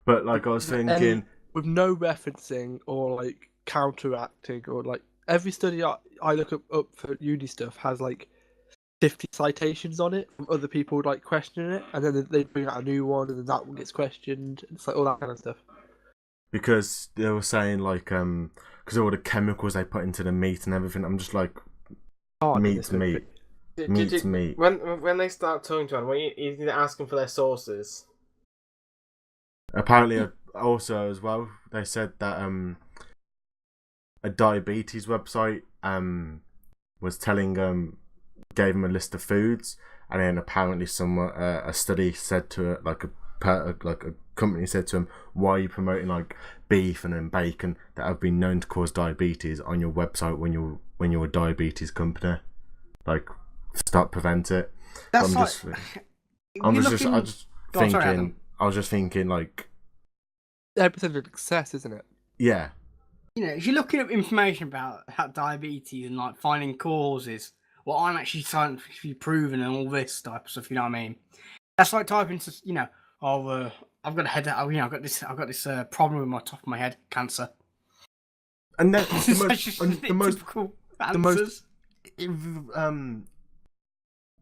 But like I was thinking, with no referencing or like counteracting or like every study I look up for uni stuff has like 50 citations on it from other people like questioning it, and then they bring out a new one, and then that one gets questioned. It's like all that kind of stuff. because they were saying like because all the chemicals they put into the meat and everything. I'm just like meat's meat. Meat's meat. When they start talking to him, you need to ask them for their sources. Apparently, also as well, they said that a diabetes website was telling gave them a list of foods, and then apparently a study said to it like a company said to them, why are you promoting like beef and then bacon that have been known to cause diabetes on your website when you're a diabetes company? Like, prevent it. That's I was just thinking like 10% of excess, isn't it? yeah. You know, if you're looking up information about diabetes and like finding causes, well, I'm actually scientifically proven and all this type of stuff. You know what I mean? That's like typing to, you know, I've got a headache. I've got this problem with my top of my head, cancer. And then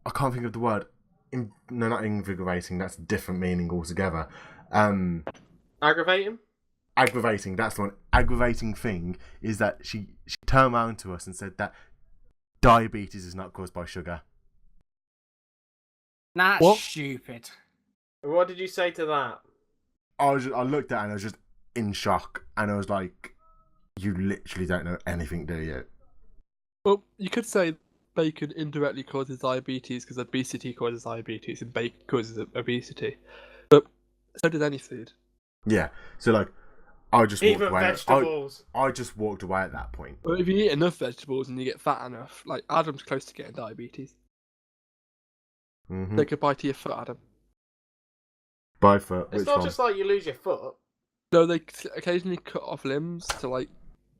I can't think of the word. No, not invigorating. That's a different meaning altogether. Aggravating? Aggravating. That's the one. Aggravating thing is that she turned around to us and said that diabetes is not caused by sugar. That's What? stupid. What did you say to that? I looked at her and I was just in shock, and I was like, "You literally don't know anything, do you?" Well, you could say bacon indirectly causes diabetes because obesity causes diabetes and bacon causes obesity, but so does any food. Yeah. So like, I just Even walked away. vegetables. I just walked away at that point. Well, if you eat enough vegetables and you get fat enough, like Adam's close to getting diabetes. Mm-hmm. Say goodbye to your foot, Adam. Bye for It's which not one? just like you lose your foot. No, they occasionally cut off limbs to like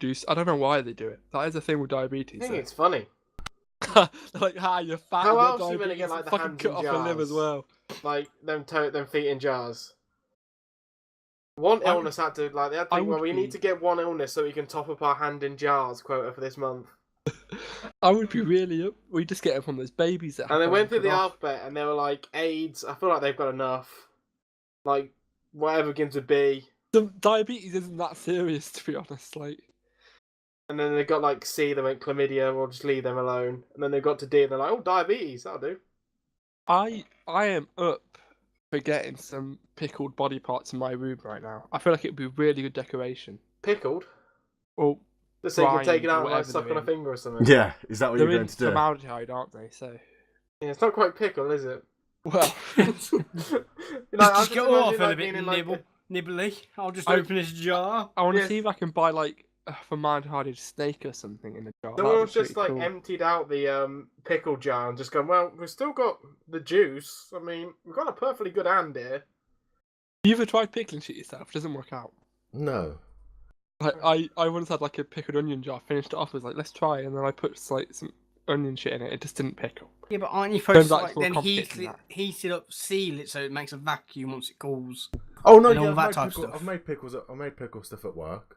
do. I don't know why they do it. That is a thing with I diabetes. think so. it's funny. They're like, you're fat. How and else you're are you gonna diabetes, get, like, the fucking hands cut in off a limb as jars? well. Like them feet in jars. One I illness had to they had to I think, well, would we be- need to get one illness so we can top up our hand in jars quota for this month. I would be really up. We just get it from those babies that. And they have went through the cut off. alphabet and they were like AIDS. I feel like they've got enough. Like whatever begins with B. The diabetes isn't that serious, to be honest. Like, And then they got like C, they went chlamydia, we'll just leave them alone. And then they got to D and they're like, oh, diabetes, that'll do. I am up for getting some pickled body parts in my room right now. I feel like it would be really good decoration. Pickled? Well, Just so you can take it brine out or and like whatever suck they're on a in. finger or something. Yeah, is that what They're you're going in to do? formaldehyde, aren't they? So, Yeah, it's not quite pickle, is it? well, Just I go off imagine, a like, bit being in, like, nibbly. I'll just I- open this jar. I want to Yes. see if I can buy like a formaldehyde snake or something in a jar. Someone's That'd be just like pretty cool. emptied out the pickle jar and just gone, well, we've still got the juice. I mean, we've got a perfectly good hand here. You ever tried pickling shit yourself? It doesn't work out. No. Like I once had like a pickled onion jar, finished it off, was like, let's try, and then I put like some onion shit in it. It just didn't pickle. Yeah, but aren't you supposed to Turns out like, it's more then complicated than heat it up, seal it so it makes a vacuum once it cools? Oh no, And yeah, all that type of stuff. I've made pickles. I made pickle stuff at work.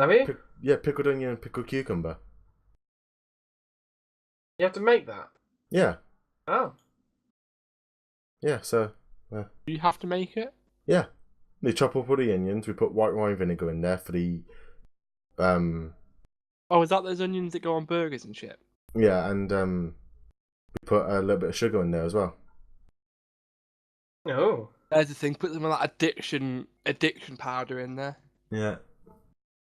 Have you? Yeah, pickled onion and pickled cucumber. You have to make that. Yeah, Oh. yeah. So Do you have to make it? yeah, we chop up all the onions. We put white wine vinegar in there for the Oh, is that those onions that go on burgers and shit? yeah, and we put a little bit of sugar in there as well. Oh. There's the thing. Put some of that addiction powder in there. Yeah,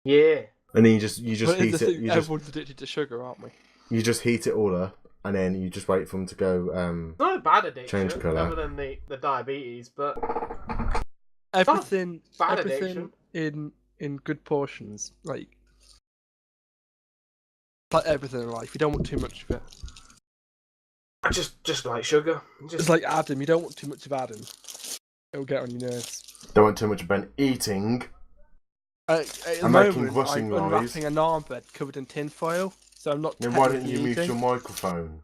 Yeah. and then you just But heat it's the it. thing, everyone's addicted to sugar, aren't we? You just heat it all up, and then you just wait for them to go. It's not a bad addiction, Change colour. other than the diabetes, but Everything bad addiction. in good portions. Like Like everything in life, you don't want too much of it. Just like sugar. It's like Adam, you don't want too much of Adam. It'll get on your nerves. Don't want too much of Ben eating. At the I'm moment, making rushing I'm noise. unwrapping a naan bread covered in tin foil, so I'm not. Then why don't you technically mute eating. your microphone?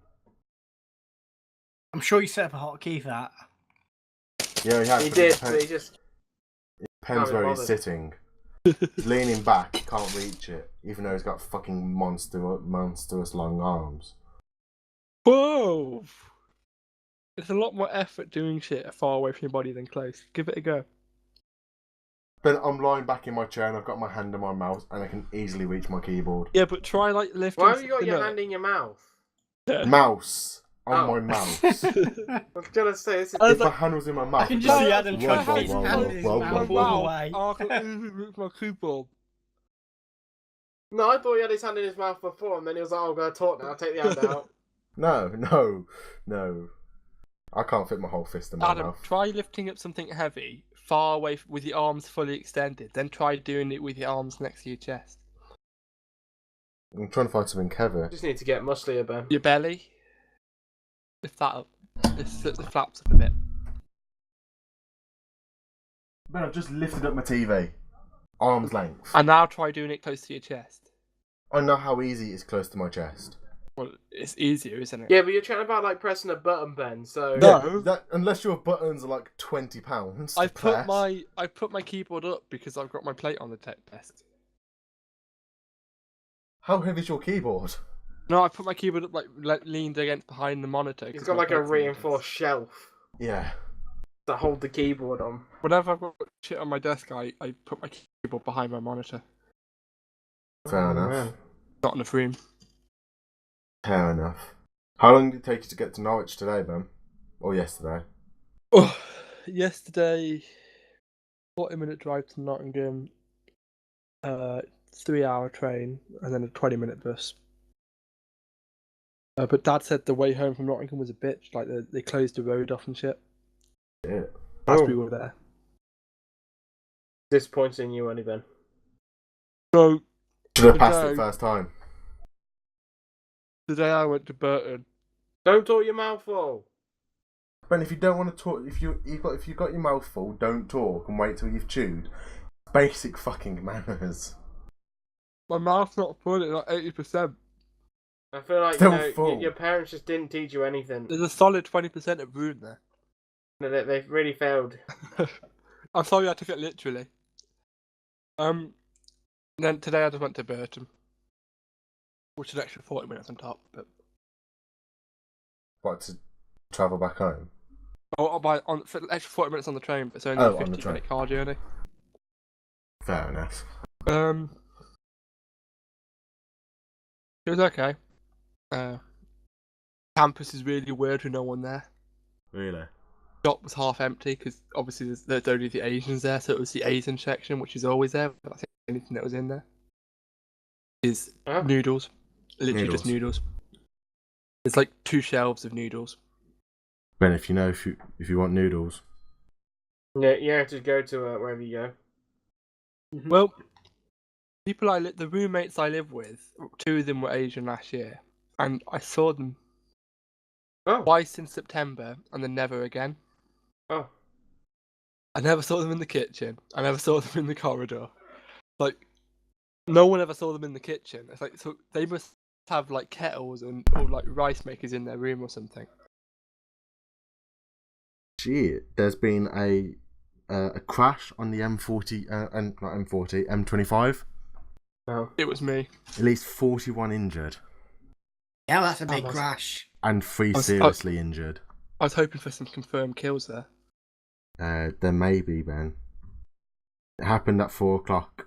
I'm sure you set up a hotkey for that. Yeah, he has. He but did, it but he just. depends Can't be where he's bothered. sitting. He's leaning back, he can't reach it, even though he's got fucking monstrous long arms. Whoa! It's a lot more effort doing shit far away from your body than close. Give it a go. But I'm lying back in my chair and I've got my hand on my mouse and I can easily reach my keyboard. Yeah, but try like lifting. Why have you got something your up. hand in your mouth? Mouse on Oh. my mouse. I was gonna say this is. I was If my like- hand was in my mouth, I can it'd just be see like, Adam whoa, trying to whoa, get his whoa, hand whoa, in his whoa, mouth. whoa, Walk whoa. away. Oh, I can't reach my keyboard. No, I thought he had his hand in his mouth before, and then he was like, "Oh, I'm gonna talk now. I'll take the hand out." No. I can't fit my whole fist in my Adam, mouth. try lifting up something heavy far away with your arms fully extended. Then try doing it with your arms next to your chest. I'm trying to find something heavy. Just need to get musclier, Ben. Your belly. Lift that up. Lift the flaps up a bit. Ben, I've just lifted up my TV. Arm's length. And now try doing it close to your chest. I know how easy it is close to my chest. Well, it's easier, isn't it? Yeah, but you're chatting about like pressing a button, Ben. So No. That, unless your buttons are like £20 to I press. put my keyboard up because I've got my plate on the desk. How heavy is your keyboard? No, I put my keyboard up like leaned against behind the monitor. he's 'cause got my like a plate's on the desk. reinforced shelf Yeah. to hold the keyboard on. Whenever I've got shit on my desk, I put my keyboard behind my monitor. Fair Oh, enough. man. Not enough room. Fair enough. How long did it take you to get to Norwich today, Ben? Or yesterday? Oh, yesterday, 40-minute drive to Nottingham, 3-hour train, and then a 20-minute bus. But Dad said the way home from Nottingham was a bitch. Like they closed the road off and shit Yeah. as Oh. we were there. Disappointing you, only Ben. So Should have passed Okay. it first time. today I went to Burton. Don't talk your mouth full. Ben, if you don't want to talk, if you've got your mouth full, don't talk and wait till you've chewed. Basic fucking manners. My mouth's not full, it's like 80%. I feel like Still full. your parents just didn't teach you anything. There's a solid 20% of room there. They've really failed. I'm sorry I took it literally. Then today I just went to Burton, which is an extra 40 minutes on top. But What, to travel back home? for the extra 40 minutes on the train, but it's only Oh, a on the 50-minute train. car journey. Fair enough. It was okay. Campus is really weird with no one there. Really? Shop was half empty because obviously there's only the Asians there, so it was the Asian section, which is always there. But I think anything that was in there is Huh? noodles. Literally just noodles. It's like 2 shelves of noodles. Ben, if you want noodles, Yeah, you have to go to wherever you go. Well, the roommates I live with, 2 of them were Asian last year, and I saw them Oh, twice in September, and then never again. oh. I never saw them in the kitchen. I never saw them in the corridor. Like, no one ever saw them in the kitchen. It's like, so they must have like kettles or like rice makers in their room or something. shit, there's been a crash on the M40 and not M40, M25. Oh. It was me. At least 41 injured Yeah, that's a big that's- crash. and 3 I was- seriously injured. I was hoping for some confirmed kills there. There may be, Ben. It happened at 4 o'clock.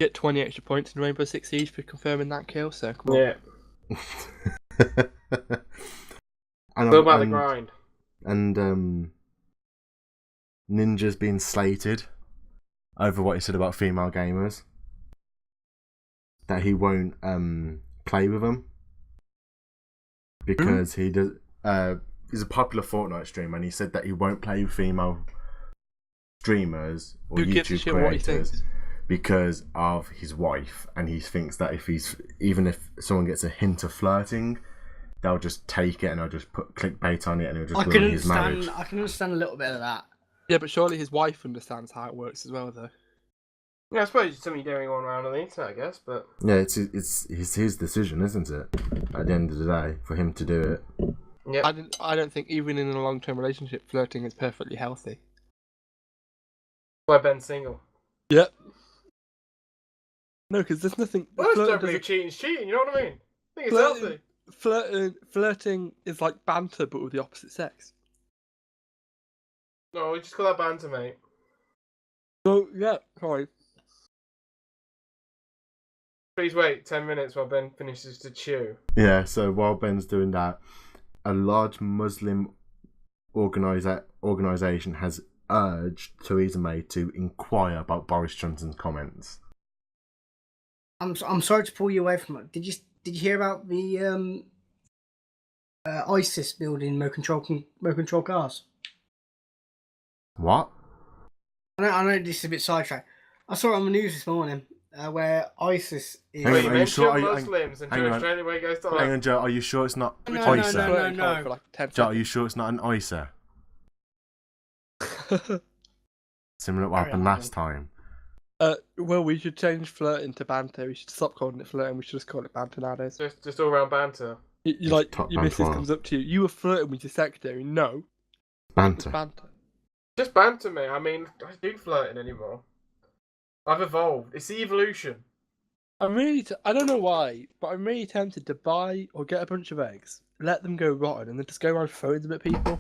Get 20 extra points in Rainbow Six Siege for confirming that kill, so come on. Yeah. And, Still about the grind. And Ninja's been slated over what he said about female gamers. That he won't play with them because he does. He's a popular Fortnite streamer, and he said that he won't play with female streamers or Who gives a YouTube shit what he creators thinks? because of his wife, and he thinks that even if someone gets a hint of flirting, they'll just take it and they'll just put clickbait on it and it'll just ruin his marriage. I can understand a little bit of that. Yeah, but surely his wife understands how it works as well, though. Yeah, I suppose it's something going on around on the internet, I guess, but... Yeah, it's his decision, isn't it? At the end of the day, for him to do it. Yeah. I don't think even in a long-term relationship, flirting is perfectly healthy. Why Ben's single? Yep. No, because there's nothing... Well, don't believe cheating's cheating, you know what I mean? I think it's healthy. Flirting is like banter, but with the opposite sex. No, we just call that banter, mate. So, yeah, sorry. Please wait 10 minutes while Ben finishes to chew. Yeah, so while Ben's doing that, a large Muslim organisation has urged Theresa May to inquire about Boris Johnson's comments. I'm sorry to pull you away from it. Did you hear about the ISIS building remote control cars? What? I know this is a bit sidetracked. I saw it on the news this morning where ISIS is. Hang on, are you sure? Muslims and hang on. Australia where it goes to Hang on, Joe. Are you sure it's not No. ISA? For like 10 Joe, are you sure it's not an ISA? Similar to what happened last time. Well, we should change flirting to banter. We should stop calling it flirting. We should just call it banter nowadays. Just all round banter. You like top your missus banter. comes up to you. You were flirting with your secretary. No, it's Banter. banter. Just banter, mate. I mean, I don't do flirting anymore. I've evolved. It's the evolution. I don't know why, but I'm really tempted to buy or get a bunch of eggs, let them go rotten, and then just go around throwing them at people.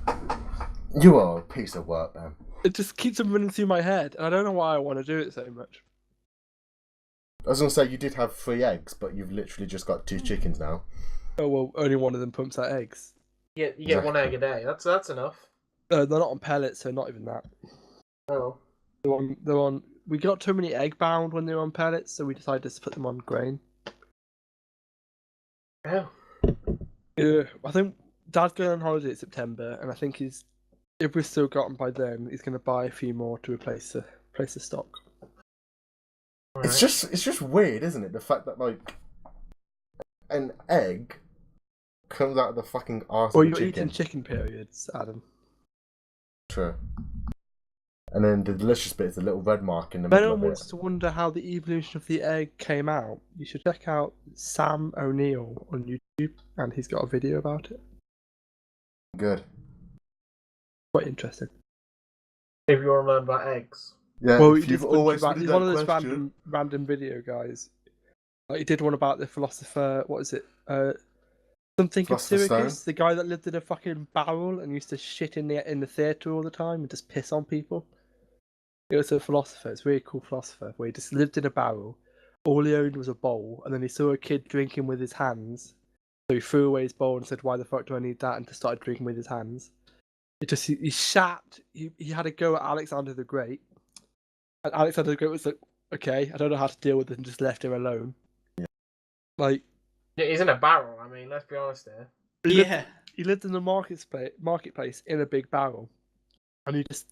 You are a piece of work, man. It just keeps them running through my head, and I don't know why I want to do it so much. I was going to say, you did have 3 eggs, but you've literally just got 2 chickens now. Oh well, only one of them pumps out eggs. You get 1 egg a day. That's enough. They're not on pellets, so not even that. Oh. They're on. We got too many egg bound when they were on pellets, so we decided to put them on grain. Oh. Yeah, I think Dad's going on holiday in September, and I think if we've still got them by then, he's going to buy a few more to replace the stock. Right. It's just weird, isn't it? The fact that like an egg comes out of the fucking arse Well, of a you're chicken. eating chicken periods, Adam. True. And then the delicious bit is the little red mark in the If middle anyone of it. wants to wonder how the evolution of the egg came out, you should check out Sam O'Neill on YouTube, and he's got a video about it. Good. Quite interesting. If you want to learn about eggs. Yeah, Well, if he you've did always about, wanted he's that one of those question. random video guys. Like, he did one about the philosopher. What is it? Something of Philosopher's Syracuse. Stone? The guy that lived in a fucking barrel and used to shit in the theatre all the time and just piss on people. It was a philosopher. It's a really cool philosopher where he just lived in a barrel. All he owned was a bowl, and then he saw a kid drinking with his hands. So he threw away his bowl and said, "Why the fuck do I need that?" and just started drinking with his hands. He shat. He had a go at Alexander the Great. And Alexander the Great was like, "Okay, I don't know how to deal with it," and just left him alone. Yeah. Like, Yeah, he's in a barrel. I mean, let's be honest here. he lived in the marketplace in a big barrel, and he just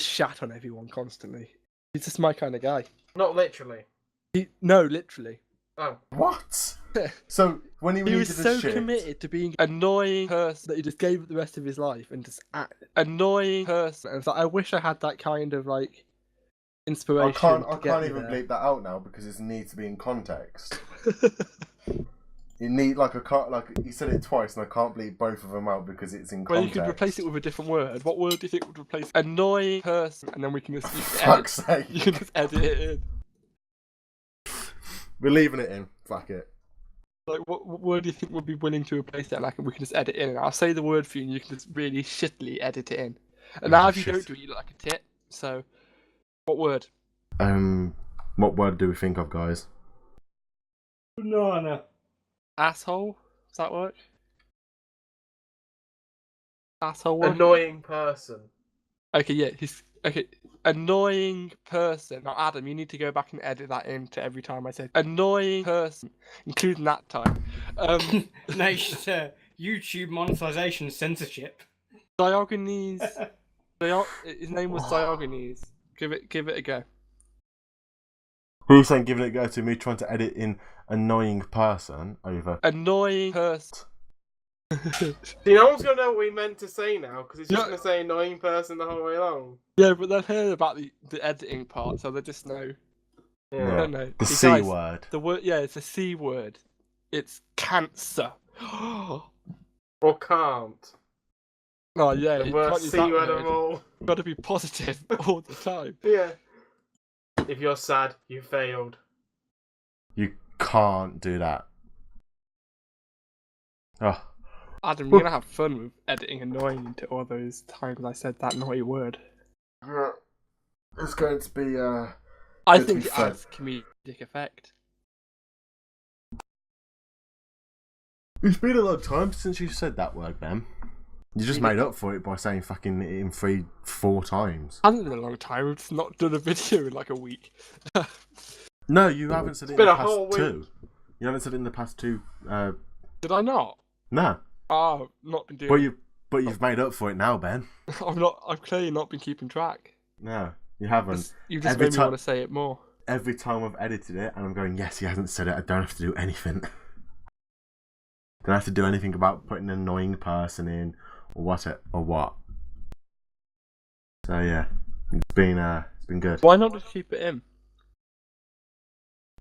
shat on everyone constantly. He's just my kind of guy. Not literally. No, literally. Oh. What? So when he He needed was a so shit, committed to being an annoying person that he just gave it the rest of his life and just annoying person. And it's like, I wish I had that kind of like inspiration. I to get can't me even there. bleep that out now because it needs to be in context. You need like he said it twice, and I can't bleep both of them out because it's in Well, you context. could replace it with a different word. What word do you think would replace annoying person? And then we can just Fuck's sake. you can just edit it in. We're leaving it in. Fuck it. Like, what word do you think would be willing to replace that? And we can just edit in. And I'll say the word for you, and you can just really shittily edit it in. And now, if you shit. don't do it, you look like a tit. So, what word? What word do we think of, guys? No. Asshole? Does that work? Asshole work? Annoying person. Okay, yeah. Okay. Annoying person. Now, Adam, you need to go back and edit that into every time I say annoying person, including that time. No, it's just YouTube monetization censorship. Diogenes. His name was Diogenes. Give it a go. Who are you saying giving it a go to me trying to edit in annoying person over? Annoying person. See, no one's gonna know what we meant to say now because he's just gonna say annoying person the whole way along. Yeah, but they've heard about the editing part, so they just know. Yeah. I don't know. The You C guys, word. The word, yeah, it's a C word. It's cancer. Or can't. Oh yeah, The you worst can't use C that word word. of all. You've got to be positive all the time. Yeah. If you're sad, you failed. You can't do that. Oh, Adam, you're gonna have fun with editing annoying into all those times I said that naughty word. it's going to be I Good to think be it fair. adds comedic effect. It's been a long time since you said that word, Ben. You just Yeah. made up for it by saying fucking it in 3-4 times. Hasn't been a long time. We've just not done a video in like a week. No, you haven't said it in been the a past whole week. 2. You haven't said it in the past 2. Did I not? No, Oh, not been doing. but you've made up for it now, Ben. I've clearly not been keeping track. No, you haven't. You just Every made me ti- want to say it more. Every time I've edited it, and I'm going, yes, he hasn't said it. I don't have to do anything. Don't have to do anything about putting an annoying person in or what. So yeah, it's been good. Why not just keep it in?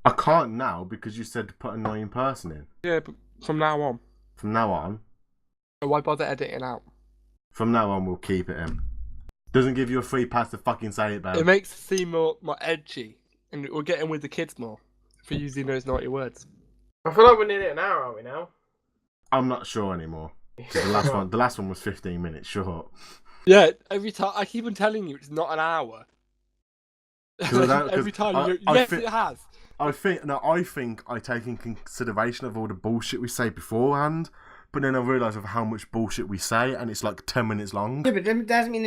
I can't now because you said to put an annoying person in. Yeah, but from now on. From now on, Why bother editing out? we'll keep it in. Doesn't give you a free pass to fucking say it, Ben. It makes it seem more edgy, and we're getting with the kids more for using those naughty words. I feel like we're nearly an hour, aren't we now? I'm not sure anymore. The last one was 15 minutes short. Yeah, every time I keep on telling you it's not an hour. 'Cause Every time I- you go, I yes, thi- it has. I think I take in consideration of all the bullshit we say beforehand, but then I realise of how much bullshit we say, and it's like 10 minutes long. Yeah, but that doesn't mean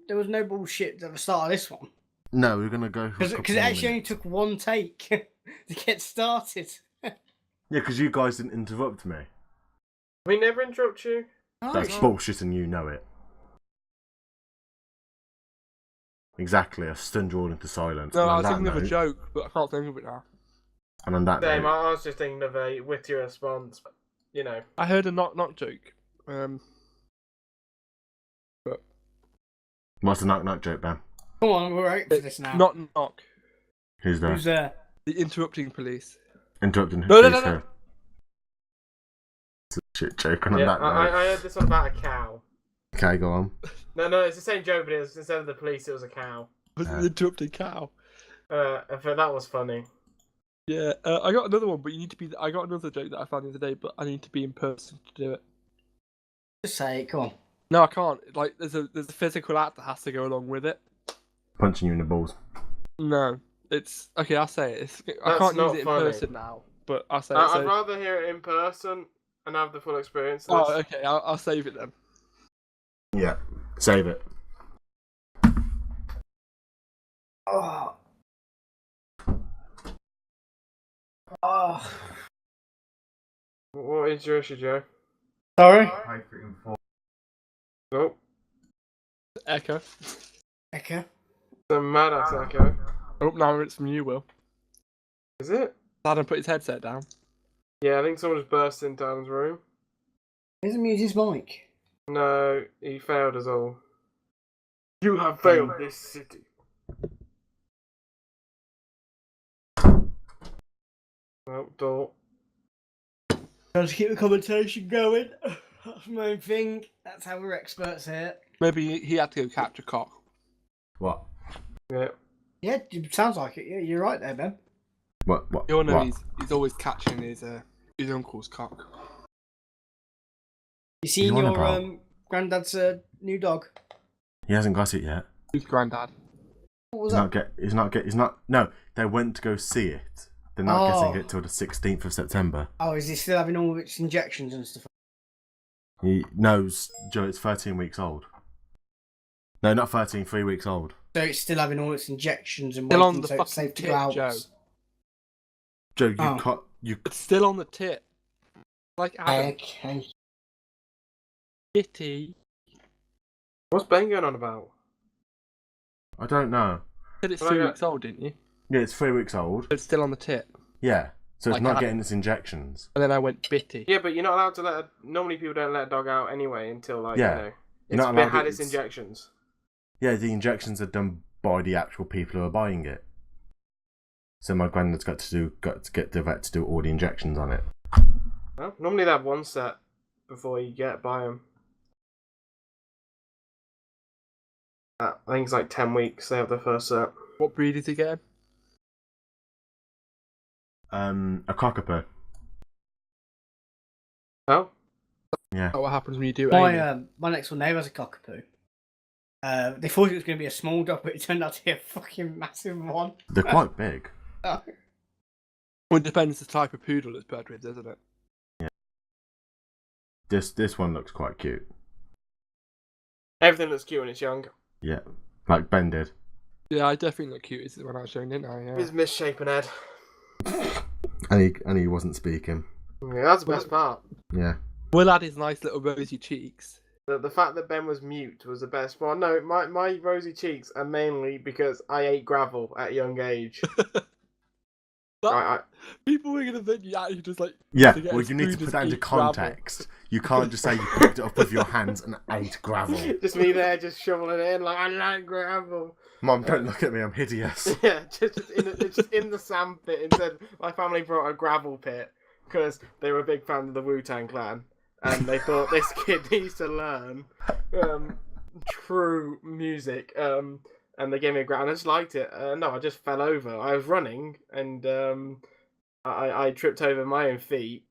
there was no bullshit at the start of this one. No, we're gonna go Because it actually only took one take to get started. Yeah, because you guys didn't interrupt me. We never interrupt you. That's bullshit, and you know it. Exactly, I stunned you all into silence. No, And I on was that thinking of a note- joke, but I can't think of it now. And on that Same, note, I was just thinking of a wittier response, but, you know. I heard a knock joke. what's the knock joke, Ben? Come on, we're out for this now. Knock. Who's there? Who's there? The interrupting police. Interrupting who? No. Who? It's a shit joke. And on Yeah, that note, I heard this one about a cow. okay, go on. No, it's the same joke, but it was, instead of the police, it was a cow. Was an interrupting cow? I thought that was funny. Yeah, I got another one, but you need to be. I got another joke that I found the other day, but I need to be in person to do it. Just say it, come on. No, I can't. Like, there's a physical act that has to go along with it. Punching you in the balls. No, it's okay. I'll say it. I That's can't use not it in funny. person now, but I'll say it. I'd rather hear it in person and have the full experience. Oh, okay. I'll save it then. Yeah, save it. Oh. Oh. What is your issue, Joe? Sorry? Nope. Echo. Echo. The mad ass echo. Oh, now it's from you, Will. Is it? Adam put his headset down. Yeah, I think someone just burst into Adam's room. He doesn't mute his mic. No, he failed us all. You have failed this city. Well, door. Trying to keep the commentation going. That's my own thing. That's how we're experts here. Maybe he had to go catch a cock. What? Yeah. Yeah, it sounds like it. Yeah, you're right there, Ben. What? You all know What? he's always catching his uncle's cock. You seen What your about? granddad's new dog? He hasn't got it yet. Who's granddad? What was He's not. No, they went to go see it. They're not getting it till the 16th of September. Oh, is he still having all of its injections and stuff? He knows, Joe, it's 13 weeks old. No, not 13, 3 weeks old. So it's still having all its injections and Still on waiting the so it's fucking safe to tip, go out. Joe. Joe, Oh. It's still on the tip. Like Adam. Okay. Kitty. What's Ben going on about? I don't know. Said it's Well, 3 I got- weeks old, didn't you? Yeah, it's 3 weeks old. It's still on the tip. Yeah, so it's Like not that. getting its injections. And then I went bitty. Yeah, but you're not allowed to let. Normally, people don't let a dog out anyway until Yeah. You're You're not it's allowed had it- its injections. Yeah, the injections are done by the actual people who are buying it. So my granddad's got to get the vet to do all the injections on it. Well, normally they have one set before you buy them. I think it's like 10 weeks. They have the first set. What breed is he getting? A cockapoo. Oh, Yeah. What happens when you do it? My next door neighbour has a cockapoo. They thought it was going to be a small dog, but it turned out to be a fucking massive one. They're quite big. Well, it depends the type of poodle it's bred with, doesn't it? Yeah. This one looks quite cute. everything looks cute when it's young. Yeah, like Ben did. Yeah, I definitely look cute when I was young, didn't I? Yeah. His misshapen head. And he wasn't speaking. Yeah, that's the best part. Yeah. Will had his nice little rosy cheeks. The fact that Ben was mute was the best part. No, my rosy cheeks are mainly because I ate gravel at a young age. People were gonna think you actually just like. Yeah, to get well, a you need to spoon put that into eat gravel. context. You can't just say you picked it up with your hands and ate gravel. Just me there, just shoveling it in like I like gravel. Mom, don't look at me, I'm hideous. Yeah, just in the sand pit instead. My family brought a gravel pit because they were a big fan of the Wu-Tang Clan, and they thought this kid needs to learn true music. And they gave me a gravel, and I just liked it. No, I just fell over. I was running, and I tripped over my own feet,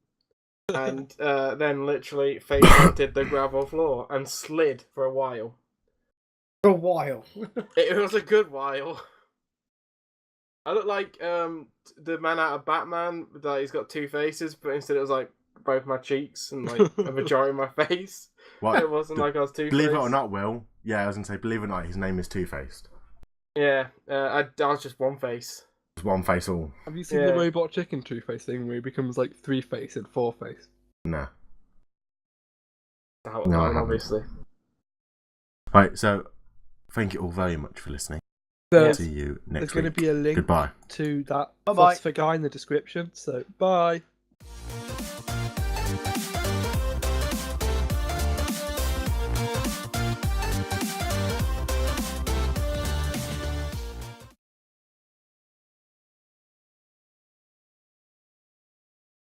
and then literally face planted the gravel floor and slid for a while. For a while. It was a good while. I look like the man out of Batman. That he's got two faces, but instead it was like both my cheeks and like a majority of my face. What? It wasn't like I was two-faced. Believe it or not, Will. Yeah, I was gonna say, believe it or not, his name is Two-Faced. Yeah, I was just one face. It's one face all. Have you seen Yeah. the Robot Chicken Two-Face thing where he becomes like three-face and four-face? No. Out of No, I mine, haven't. obviously. Right, so thank you all very much for listening. There's, See you there's next going to week. be a link Goodbye. to that Bye-bye. philosopher guy in the description, so bye.